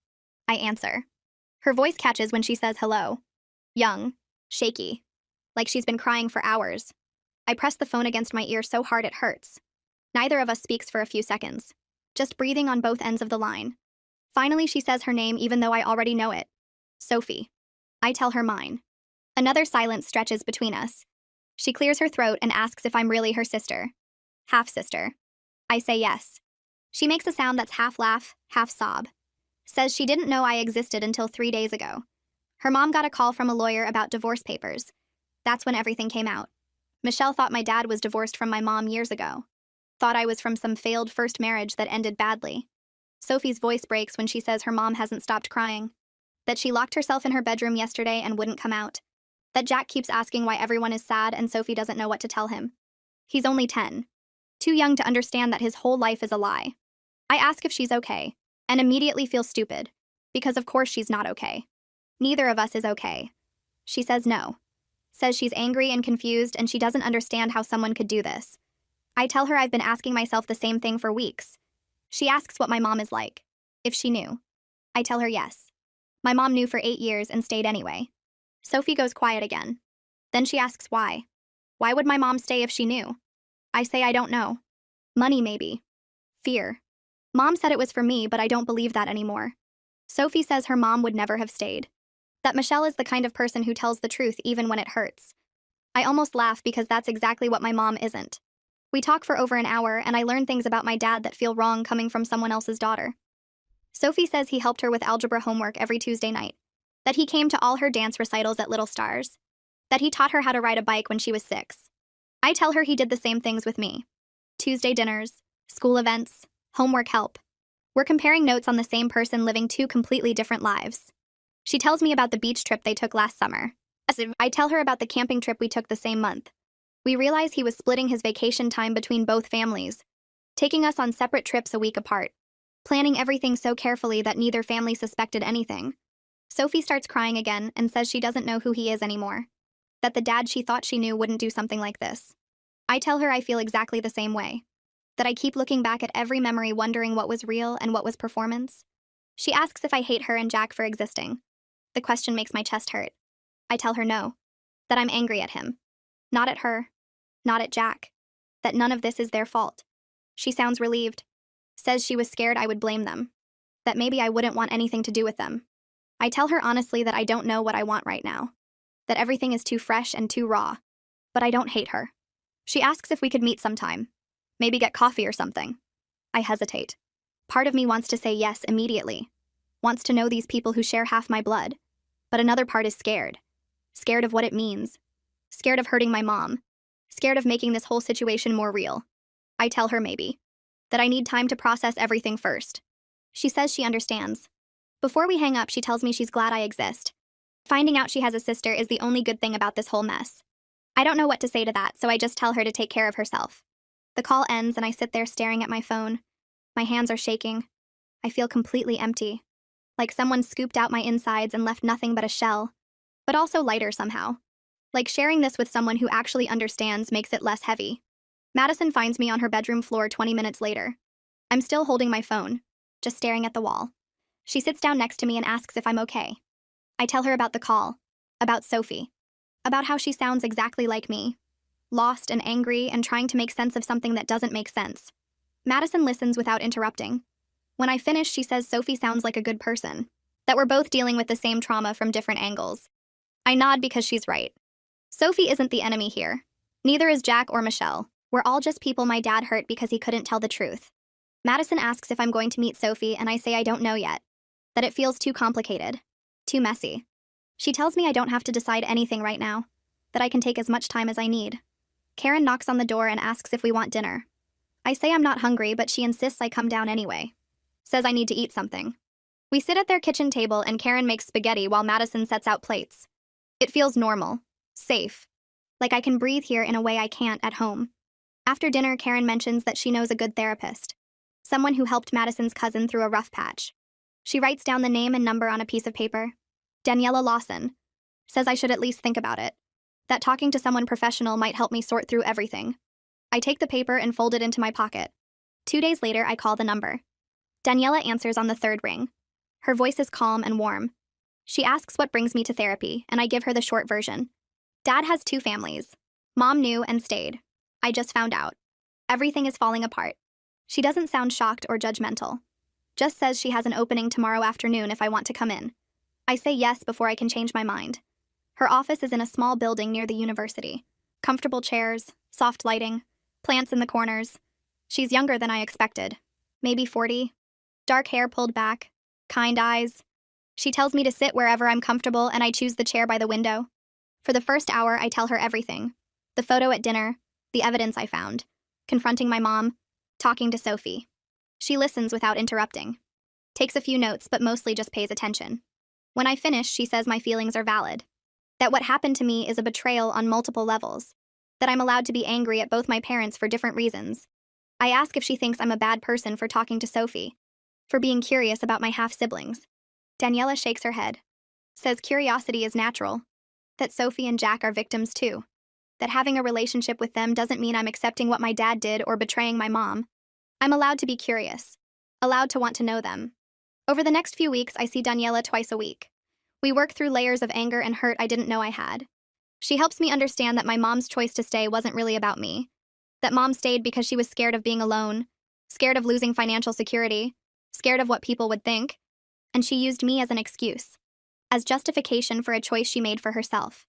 I answer. Her voice catches when she says hello. Young. Shaky. Like she's been crying for hours. I press the phone against my ear so hard it hurts. Neither of us speaks for a few seconds. Just breathing on both ends of the line. Finally, she says her name even though I already know it. Sophie. I tell her mine. Another silence stretches between us. She clears her throat and asks if I'm really her sister. Half-sister. I say yes. She makes a sound that's half laugh, half sob. Says she didn't know I existed until 3 days ago. Her mom got a call from a lawyer about divorce papers. That's when everything came out. Michelle thought my dad was divorced from my mom years ago. Thought I was from some failed first marriage that ended badly. Sophie's voice breaks when she says her mom hasn't stopped crying. That she locked herself in her bedroom yesterday and wouldn't come out. That Jack keeps asking why everyone is sad and Sophie doesn't know what to tell him. He's only 10. Too young to understand that his whole life is a lie. I ask if she's okay, and immediately feel stupid, because of course she's not okay. Neither of us is okay. She says no. Says she's angry and confused and she doesn't understand how someone could do this. I tell her I've been asking myself the same thing for weeks. She asks what my mom is like. If she knew. I tell her yes. My mom knew for 8 years and stayed anyway. Sophie goes quiet again. Then she asks why. Why would my mom stay if she knew? I say I don't know. Money maybe. Fear. Mom said it was for me, but I don't believe that anymore. Sophie says her mom would never have stayed. That Michelle is the kind of person who tells the truth even when it hurts. I almost laugh because that's exactly what my mom isn't. We talk for over an hour and I learn things about my dad that feel wrong coming from someone else's daughter. Sophie says he helped her with algebra homework every Tuesday night. That he came to all her dance recitals at Little Stars. That he taught her how to ride a bike when she was 6. I tell her he did the same things with me. Tuesday dinners, school events, homework help. We're comparing notes on the same person living 2 completely different lives. She tells me about the beach trip they took last summer. I tell her about the camping trip we took the same month. We realize he was splitting his vacation time between both families, taking us on separate trips a week apart, planning everything so carefully that neither family suspected anything. Sophie starts crying again and says she doesn't know who he is anymore. That the dad she thought she knew wouldn't do something like this. I tell her I feel exactly the same way. That I keep looking back at every memory wondering what was real and what was performance. She asks if I hate her and Jack for existing. The question makes my chest hurt. I tell her no. That I'm angry at him. Not at her. Not at Jack. That none of this is their fault. She sounds relieved. Says she was scared I would blame them. That maybe I wouldn't want anything to do with them. I tell her honestly that I don't know what I want right now. That everything is too fresh and too raw. But I don't hate her. She asks if we could meet sometime. Maybe get coffee or something. I hesitate. Part of me wants to say yes immediately. Wants to know these people who share half my blood. But another part is scared. Scared of what it means. Scared of hurting my mom. Scared of making this whole situation more real. I tell her maybe. That I need time to process everything first. She says she understands. Before we hang up, she tells me she's glad I exist. Finding out she has a sister is the only good thing about this whole mess. I don't know what to say to that, so I just tell her to take care of herself. The call ends and I sit there staring at my phone. My hands are shaking. I feel completely empty. Like someone scooped out my insides and left nothing but a shell. But also lighter somehow. Like sharing this with someone who actually understands makes it less heavy. Madison finds me on her bedroom floor 20 minutes later. I'm still holding my phone, just staring at the wall. She sits down next to me and asks if I'm okay. I tell her about the call, about Sophie, about how she sounds exactly like me, lost and angry and trying to make sense of something that doesn't make sense. Madison listens without interrupting. When I finish, she says Sophie sounds like a good person, that we're both dealing with the same trauma from different angles. I nod because she's right. Sophie isn't the enemy here. Neither is Jack or Michelle. We're all just people my dad hurt because he couldn't tell the truth. Madison asks if I'm going to meet Sophie, and I say I don't know yet. That it feels too complicated. Too messy. She tells me I don't have to decide anything right now. That I can take as much time as I need. Karen knocks on the door and asks if we want dinner. I say I'm not hungry, but she insists I come down anyway. Says I need to eat something. We sit at their kitchen table and Karen makes spaghetti while Madison sets out plates. It feels normal. Safe. Like I can breathe here in a way I can't at home. After dinner, Karen mentions that she knows a good therapist. Someone who helped Madison's cousin through a rough patch. She writes down the name and number on a piece of paper. Daniela Lawson. Says I should at least think about it. That talking to someone professional might help me sort through everything. I take the paper and fold it into my pocket. 2 days later, I call the number. Daniela answers on the third ring. Her voice is calm and warm. She asks what brings me to therapy, and I give her the short version. Dad has 2 families. Mom knew and stayed. I just found out. Everything is falling apart. She doesn't sound shocked or judgmental. Just says she has an opening tomorrow afternoon if I want to come in. I say yes before I can change my mind. Her office is in a small building near the university. Comfortable chairs, soft lighting, plants in the corners. She's younger than I expected. Maybe 40. Dark hair pulled back. Kind eyes. She tells me to sit wherever I'm comfortable and I choose the chair by the window. For the first hour, I tell her everything. The photo at dinner, the evidence I found, confronting my mom, talking to Sophie. She listens without interrupting. Takes a few notes, but mostly just pays attention. When I finish, she says my feelings are valid. That what happened to me is a betrayal on multiple levels. That I'm allowed to be angry at both my parents for different reasons. I ask if she thinks I'm a bad person for talking to Sophie, for being curious about my half-siblings. Daniela shakes her head. Says curiosity is natural. That Sophie and Jack are victims too. That having a relationship with them doesn't mean I'm accepting what my dad did or betraying my mom. I'm allowed to be curious. Allowed to want to know them. Over the next few weeks, I see Daniela twice a week. We work through layers of anger and hurt I didn't know I had. She helps me understand that my mom's choice to stay wasn't really about me. That mom stayed because she was scared of being alone, scared of losing financial security, scared of what people would think, and she used me as an excuse, as justification for a choice she made for herself.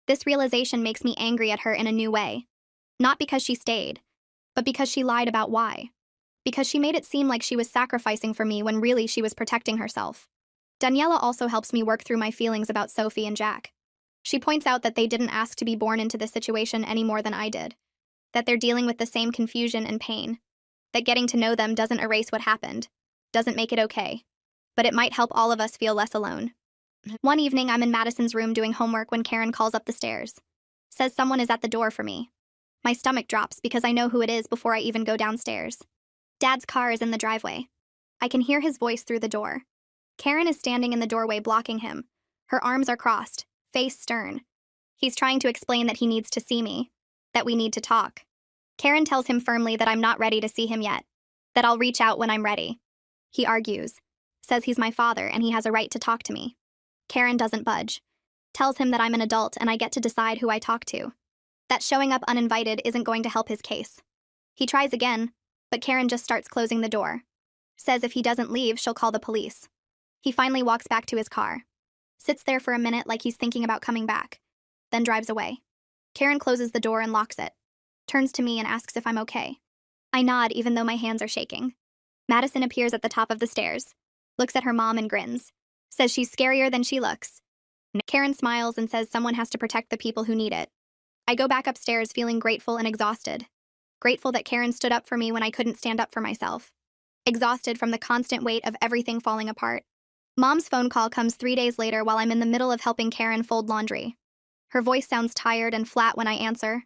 This realization makes me angry at her in a new way. Not because she stayed, but because she lied about why. Because she made it seem like she was sacrificing for me when really she was protecting herself. Daniela also helps me work through my feelings about Sophie and Jack. She points out that they didn't ask to be born into this situation any more than I did. That they're dealing with the same confusion and pain. That getting to know them doesn't erase what happened, doesn't make it okay. But it might help all of us feel less alone. One evening, I'm in Madison's room doing homework when Karen calls up the stairs. Says someone is at the door for me. My stomach drops because I know who it is before I even go downstairs. Dad's car is in the driveway. I can hear his voice through the door. Karen is standing in the doorway blocking him. Her arms are crossed, face stern. He's trying to explain that he needs to see me, that we need to talk. Karen tells him firmly that I'm not ready to see him yet, that I'll reach out when I'm ready. He argues, says he's my father and he has a right to talk to me. Karen doesn't budge, tells him that I'm an adult and I get to decide who I talk to. That showing up uninvited isn't going to help his case. He tries again, but Karen just starts closing the door. Says if he doesn't leave, she'll call the police. He finally walks back to his car. Sits there for a minute like he's thinking about coming back. Then drives away. Karen closes the door and locks it. Turns to me and asks if I'm okay. I nod even though my hands are shaking. Madison appears at the top of the stairs. Looks at her mom and grins. Says she's scarier than she looks. Karen smiles and says someone has to protect the people who need it. I go back upstairs feeling grateful and exhausted. Grateful that Karen stood up for me when I couldn't stand up for myself. Exhausted from the constant weight of everything falling apart. Mom's phone call comes 3 days later while I'm in the middle of helping Karen fold laundry. Her voice sounds tired and flat when I answer.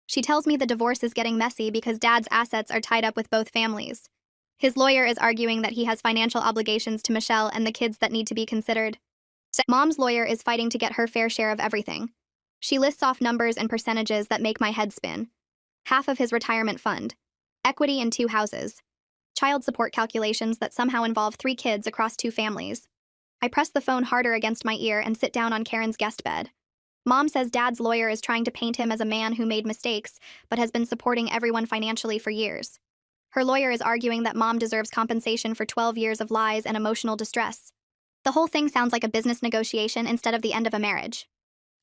She tells me the divorce is getting messy because Dad's assets are tied up with both families. His lawyer is arguing that he has financial obligations to Michelle and the kids that need to be considered. Mom's lawyer is fighting to get her fair share of everything. She lists off numbers and percentages that make my head spin. Half of his retirement fund. Equity in 2 houses. Child support calculations that somehow involve 3 kids across 2 families. I press the phone harder against my ear and sit down on Karen's guest bed. Mom says Dad's lawyer is trying to paint him as a man who made mistakes, but has been supporting everyone financially for years. Her lawyer is arguing that mom deserves compensation for 12 years of lies and emotional distress. The whole thing sounds like a business negotiation instead of the end of a marriage.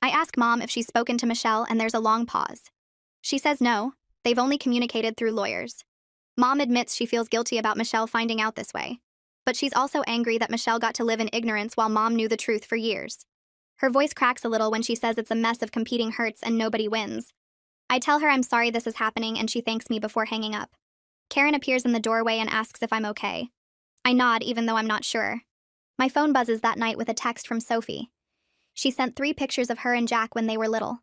I ask mom if she's spoken to Michelle, and there's a long pause. She says no, they've only communicated through lawyers. Mom admits she feels guilty about Michelle finding out this way. But she's also angry that Michelle got to live in ignorance while mom knew the truth for years. Her voice cracks a little when she says it's a mess of competing hurts and nobody wins. I tell her I'm sorry this is happening, and she thanks me before hanging up. Karen appears in the doorway and asks if I'm okay. I nod, even though I'm not sure. My phone buzzes that night with a text from Sophie. She sent 3 pictures of her and Jack when they were little.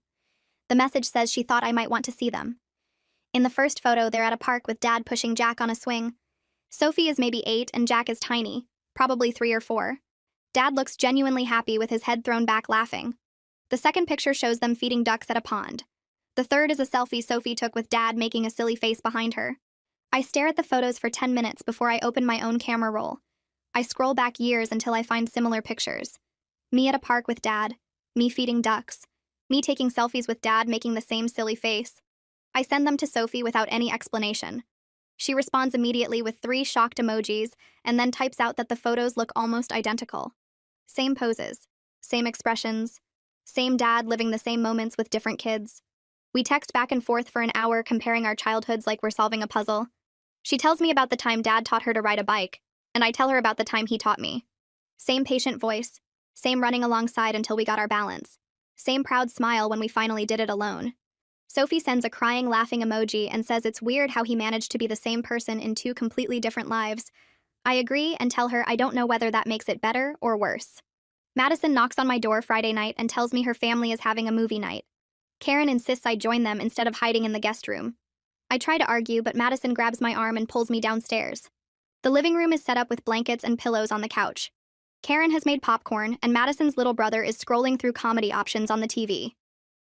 The message says she thought I might want to see them. In the first photo, they're at a park with Dad pushing Jack on a swing. Sophie is maybe 8 and Jack is tiny, probably 3 or 4. Dad looks genuinely happy with his head thrown back laughing. The second picture shows them feeding ducks at a pond. The third is a selfie Sophie took with Dad making a silly face behind her. I stare at the photos for 10 minutes before I open my own camera roll. I scroll back years until I find similar pictures. Me at a park with Dad, me feeding ducks, me taking selfies with Dad making the same silly face. I send them to Sophie without any explanation. She responds immediately with 3 shocked emojis and then types out that the photos look almost identical. Same poses, same expressions, same dad living the same moments with different kids. We text back and forth for an hour comparing our childhoods like we're solving a puzzle. She tells me about the time Dad taught her to ride a bike, and I tell her about the time he taught me. Same patient voice, same running alongside until we got our balance, same proud smile when we finally did it alone. Sophie sends a crying, laughing emoji and says it's weird how he managed to be the same person in 2 completely different lives. I agree and tell her I don't know whether that makes it better or worse. Madison knocks on my door Friday night and tells me her family is having a movie night. Karen insists I join them instead of hiding in the guest room. I try to argue, but Madison grabs my arm and pulls me downstairs. The living room is set up with blankets and pillows on the couch. Karen has made popcorn, and Madison's little brother is scrolling through comedy options on the TV.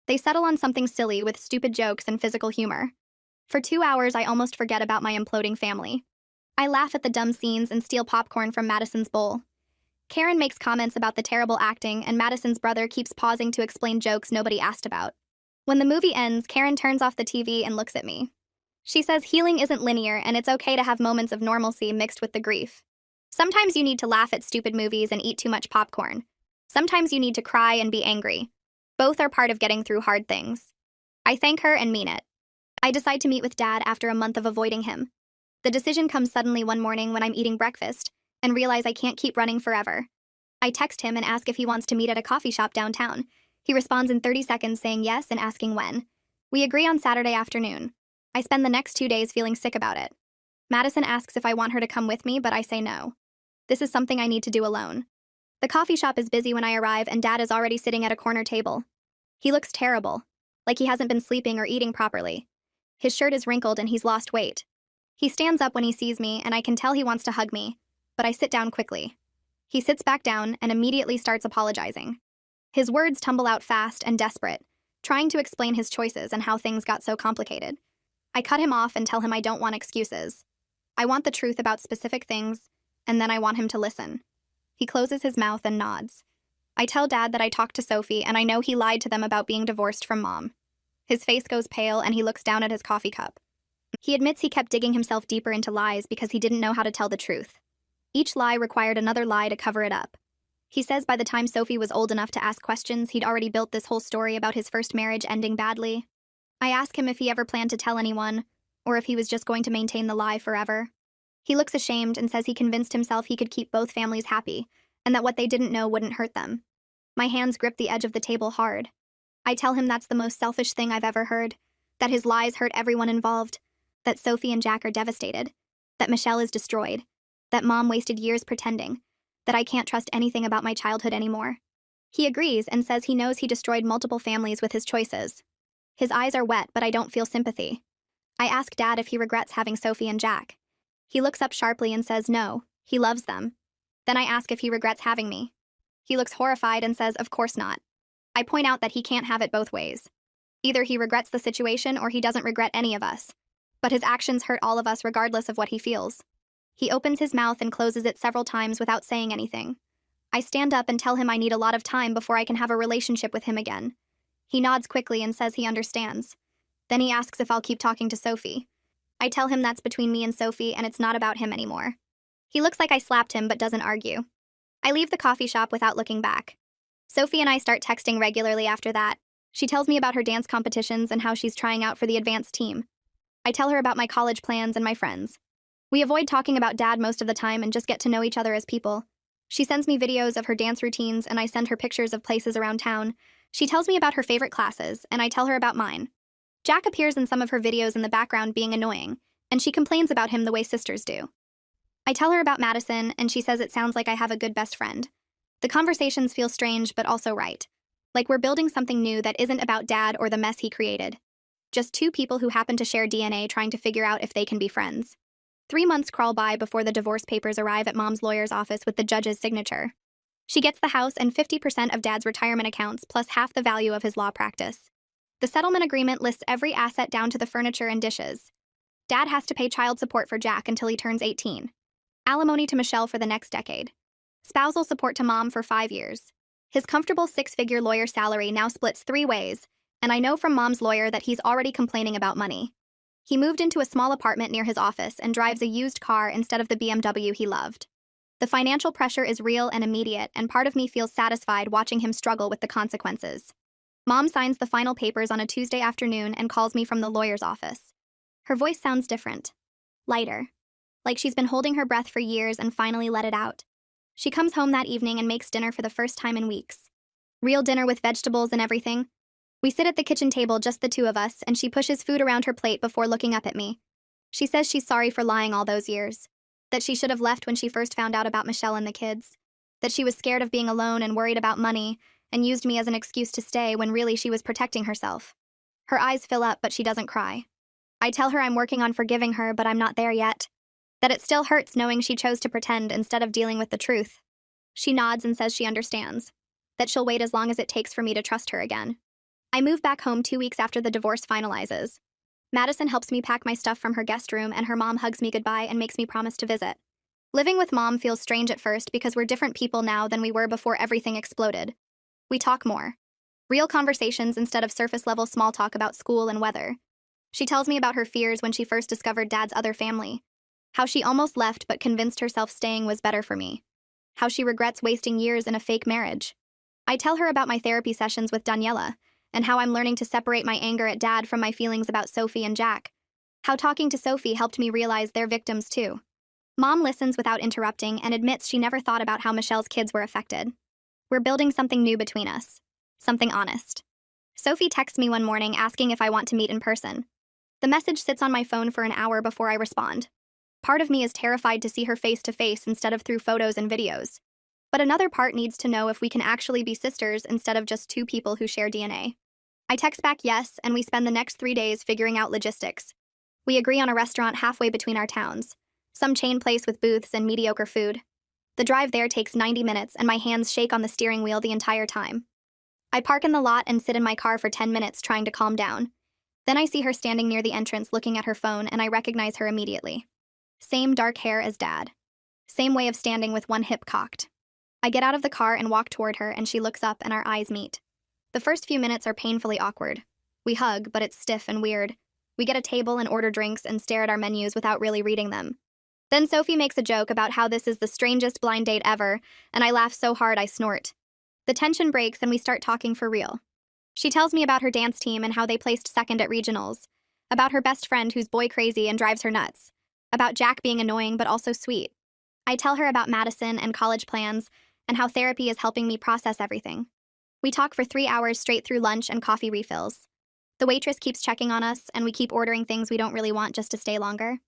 They settle on something silly with stupid jokes and physical humor. For 2 hours, I almost forget about my imploding family. I laugh at the dumb scenes and steal popcorn from Madison's bowl. Karen makes comments about the terrible acting, and Madison's brother keeps pausing to explain jokes nobody asked about. When the movie ends, Karen turns off the TV and looks at me. She says healing isn't linear, and it's okay to have moments of normalcy mixed with the grief. Sometimes you need to laugh at stupid movies and eat too much popcorn. Sometimes you need to cry and be angry. Both are part of getting through hard things. I thank her and mean it. I decide to meet with Dad after a month of avoiding him. The decision comes suddenly one morning when I'm eating breakfast and realize I can't keep running forever. I text him and ask if he wants to meet at a coffee shop downtown. He responds in 30 seconds saying yes and asking when. We agree on Saturday afternoon. I spend the next 2 days feeling sick about it. Madison asks if I want her to come with me, but I say no. This is something I need to do alone. The coffee shop is busy when I arrive, and Dad is already sitting at a corner table. He looks terrible, like he hasn't been sleeping or eating properly. His shirt is wrinkled and he's lost weight. He stands up when he sees me, and I can tell he wants to hug me, but I sit down quickly. He sits back down and immediately starts apologizing. His words tumble out fast and desperate, trying to explain his choices and how things got so complicated. I cut him off and tell him I don't want excuses. I want the truth about specific things, and then I want him to listen. He closes his mouth and nods. I tell Dad that I talked to Sophie, and I know he lied to them about being divorced from Mom. His face goes pale and he looks down at his coffee cup. He admits he kept digging himself deeper into lies because he didn't know how to tell the truth. Each lie required another lie to cover it up. He says by the time Sophie was old enough to ask questions, he'd already built this whole story about his first marriage ending badly. I ask him if he ever planned to tell anyone, or if he was just going to maintain the lie forever. He looks ashamed and says he convinced himself he could keep both families happy, and that what they didn't know wouldn't hurt them. My hands grip the edge of the table hard. I tell him that's the most selfish thing I've ever heard, that his lies hurt everyone involved, that Sophie and Jack are devastated, that Michelle is destroyed, that Mom wasted years pretending, that I can't trust anything about my childhood anymore. He agrees and says he knows he destroyed multiple families with his choices. His eyes are wet, but I don't feel sympathy. I ask Dad if he regrets having Sophie and Jack. He looks up sharply and says no, he loves them. Then I ask if he regrets having me. He looks horrified and says of course not. I point out that he can't have it both ways. Either he regrets the situation or he doesn't regret any of us. But his actions hurt all of us regardless of what he feels. He opens his mouth and closes it several times without saying anything. I stand up and tell him I need a lot of time before I can have a relationship with him again. He nods quickly and says he understands. Then he asks if I'll keep talking to Sophie. I tell him that's between me and Sophie and it's not about him anymore. He looks like I slapped him but doesn't argue. I leave the coffee shop without looking back. Sophie and I start texting regularly after that. She tells me about her dance competitions and how she's trying out for the advanced team. I tell her about my college plans and my friends. We avoid talking about Dad most of the time and just get to know each other as people. She sends me videos of her dance routines and I send her pictures of places around town. She tells me about her favorite classes and I tell her about mine. Jack appears in some of her videos in the background being annoying, and she complains about him the way sisters do. I tell her about Madison and she says it sounds like I have a good best friend. The conversations feel strange but also right. Like we're building something new that isn't about Dad or the mess he created. Just two people who happen to share DNA trying to figure out if they can be friends. 3 months crawl by before the divorce papers arrive at Mom's lawyer's office with the judge's signature. She gets the house and 50% of Dad's retirement accounts plus half the value of his law practice. The settlement agreement lists every asset down to the furniture and dishes. Dad has to pay child support for Jack until he turns 18. Alimony to Michelle for the next decade. Spousal support to Mom for 5 years. His comfortable 6-figure lawyer salary now splits 3 ways, and I know from Mom's lawyer that he's already complaining about money. He moved into a small apartment near his office and drives a used car instead of the BMW he loved. The financial pressure is real and immediate, and part of me feels satisfied watching him struggle with the consequences. Mom signs the final papers on a Tuesday afternoon and calls me from the lawyer's office. Her voice sounds different. Lighter. Like she's been holding her breath for years and finally let it out. She comes home that evening and makes dinner for the first time in weeks. Real dinner with vegetables and everything. We sit at the kitchen table, just the two of us, and she pushes food around her plate before looking up at me. She says she's sorry for lying all those years. That she should have left when she first found out about Michelle and the kids. That she was scared of being alone and worried about money, and used me as an excuse to stay when really she was protecting herself. Her eyes fill up, but she doesn't cry. I tell her I'm working on forgiving her, but I'm not there yet. That it still hurts knowing she chose to pretend instead of dealing with the truth. She nods and says she understands. That she'll wait as long as it takes for me to trust her again. I move back home 2 weeks after the divorce finalizes. Madison helps me pack my stuff from her guest room and her mom hugs me goodbye and makes me promise to visit. Living with Mom feels strange at first because we're different people now than we were before everything exploded. We talk more. Real conversations instead of surface-level small talk about school and weather. She tells me about her fears when she first discovered Dad's other family. How she almost left but convinced herself staying was better for me. How she regrets wasting years in a fake marriage. I tell her about my therapy sessions with Daniela, and how I'm learning to separate my anger at Dad from my feelings about Sophie and Jack. How talking to Sophie helped me realize they're victims too. Mom listens without interrupting and admits she never thought about how Michelle's kids were affected. We're building something new between us. Something honest. Sophie texts me one morning asking if I want to meet in person. The message sits on my phone for an hour before I respond. Part of me is terrified to see her face to face instead of through photos and videos. But another part needs to know if we can actually be sisters instead of just two people who share DNA. I text back yes, and we spend the next 3 days figuring out logistics. We agree on a restaurant halfway between our towns. Some chain place with booths and mediocre food. The drive there takes 90 minutes and my hands shake on the steering wheel the entire time. I park in the lot and sit in my car for 10 minutes trying to calm down. Then I see her standing near the entrance looking at her phone and I recognize her immediately. Same dark hair as Dad. Same way of standing with one hip cocked. I get out of the car and walk toward her and she looks up and our eyes meet. The first few minutes are painfully awkward. We hug, but it's stiff and weird. We get a table and order drinks and stare at our menus without really reading them. Then Sophie makes a joke about how this is the strangest blind date ever, and I laugh so hard I snort. The tension breaks and we start talking for real. She tells me about her dance team and how they placed second at regionals. About her best friend who's boy crazy and drives her nuts. About Jack being annoying but also sweet. I tell her about Madison and college plans and how therapy is helping me process everything. We talk for 3 hours straight through lunch and coffee refills. The waitress keeps checking on us, and we keep ordering things we don't really want just to stay longer.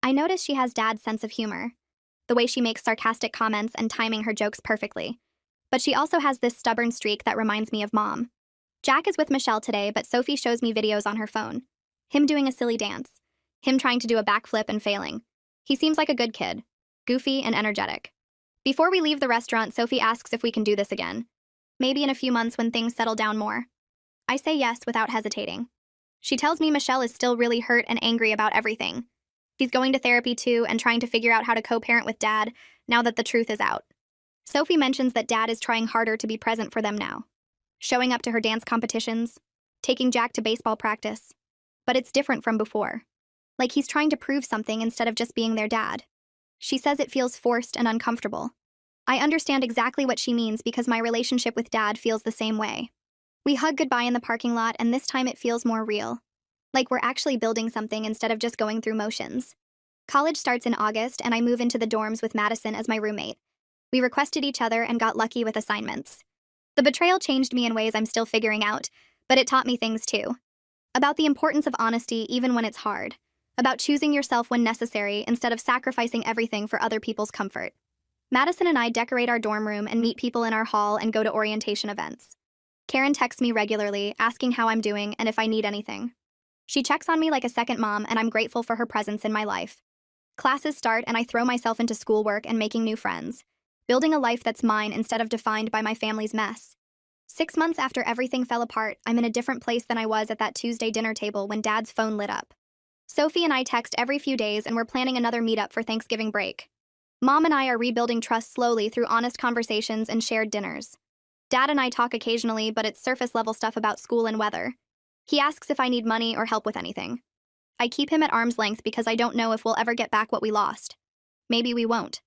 I notice she has Dad's sense of humor, the way she makes sarcastic comments and timing her jokes perfectly. But she also has this stubborn streak that reminds me of Mom. Jack is with Michelle today, but Sophie shows me videos on her phone. Him doing a silly dance. Him trying to do a backflip and failing. He seems like a good kid. Goofy and energetic. Before we leave the restaurant, Sophie asks if we can do this again. Maybe in a few months when things settle down more. I say yes without hesitating. She tells me Michelle is still really hurt and angry about everything. She's going to therapy too and trying to figure out how to co-parent with Dad now that the truth is out. Sophie mentions that Dad is trying harder to be present for them now. Showing up to her dance competitions, taking Jack to baseball practice. But it's different from before. like he's trying to prove something instead of just being their dad. She says it feels forced and uncomfortable. I understand exactly what she means because my relationship with Dad feels the same way. We hug goodbye in the parking lot, and this time it feels more real. Like we're actually building something instead of just going through motions. College starts in August, and I move into the dorms with Madison as my roommate. We requested each other and got lucky with assignments. The betrayal changed me in ways I'm still figuring out, but it taught me things too. About the importance of honesty even when it's hard. About choosing yourself when necessary instead of sacrificing everything for other people's comfort. Madison and I decorate our dorm room and meet people in our hall and go to orientation events. Karen texts me regularly, asking how I'm doing and if I need anything. She checks on me like a second mom, and I'm grateful for her presence in my life. Classes start, and I throw myself into schoolwork and making new friends, building a life that's mine instead of defined by my family's mess. 6 months after everything fell apart, I'm in a different place than I was at that Tuesday dinner table when Dad's phone lit up. Sophie and I text every few days, and we're planning another meetup for Thanksgiving break. Mom and I are rebuilding trust slowly through honest conversations and shared dinners. Dad and I talk occasionally, but it's surface-level stuff about school and weather. He asks if I need money or help with anything. I keep him at arm's length because I don't know if we'll ever get back what we lost. Maybe we won't.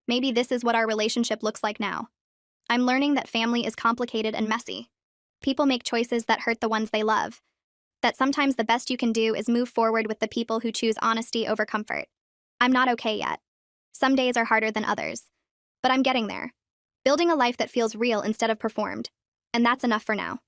Maybe this is what our relationship looks like now. I'm learning that family is complicated and messy. People make choices that hurt the ones they love. That sometimes the best you can do is move forward with the people who choose honesty over comfort. I'm not okay yet. Some days are harder than others. But I'm getting there. Building a life that feels real instead of performed. And that's enough for now.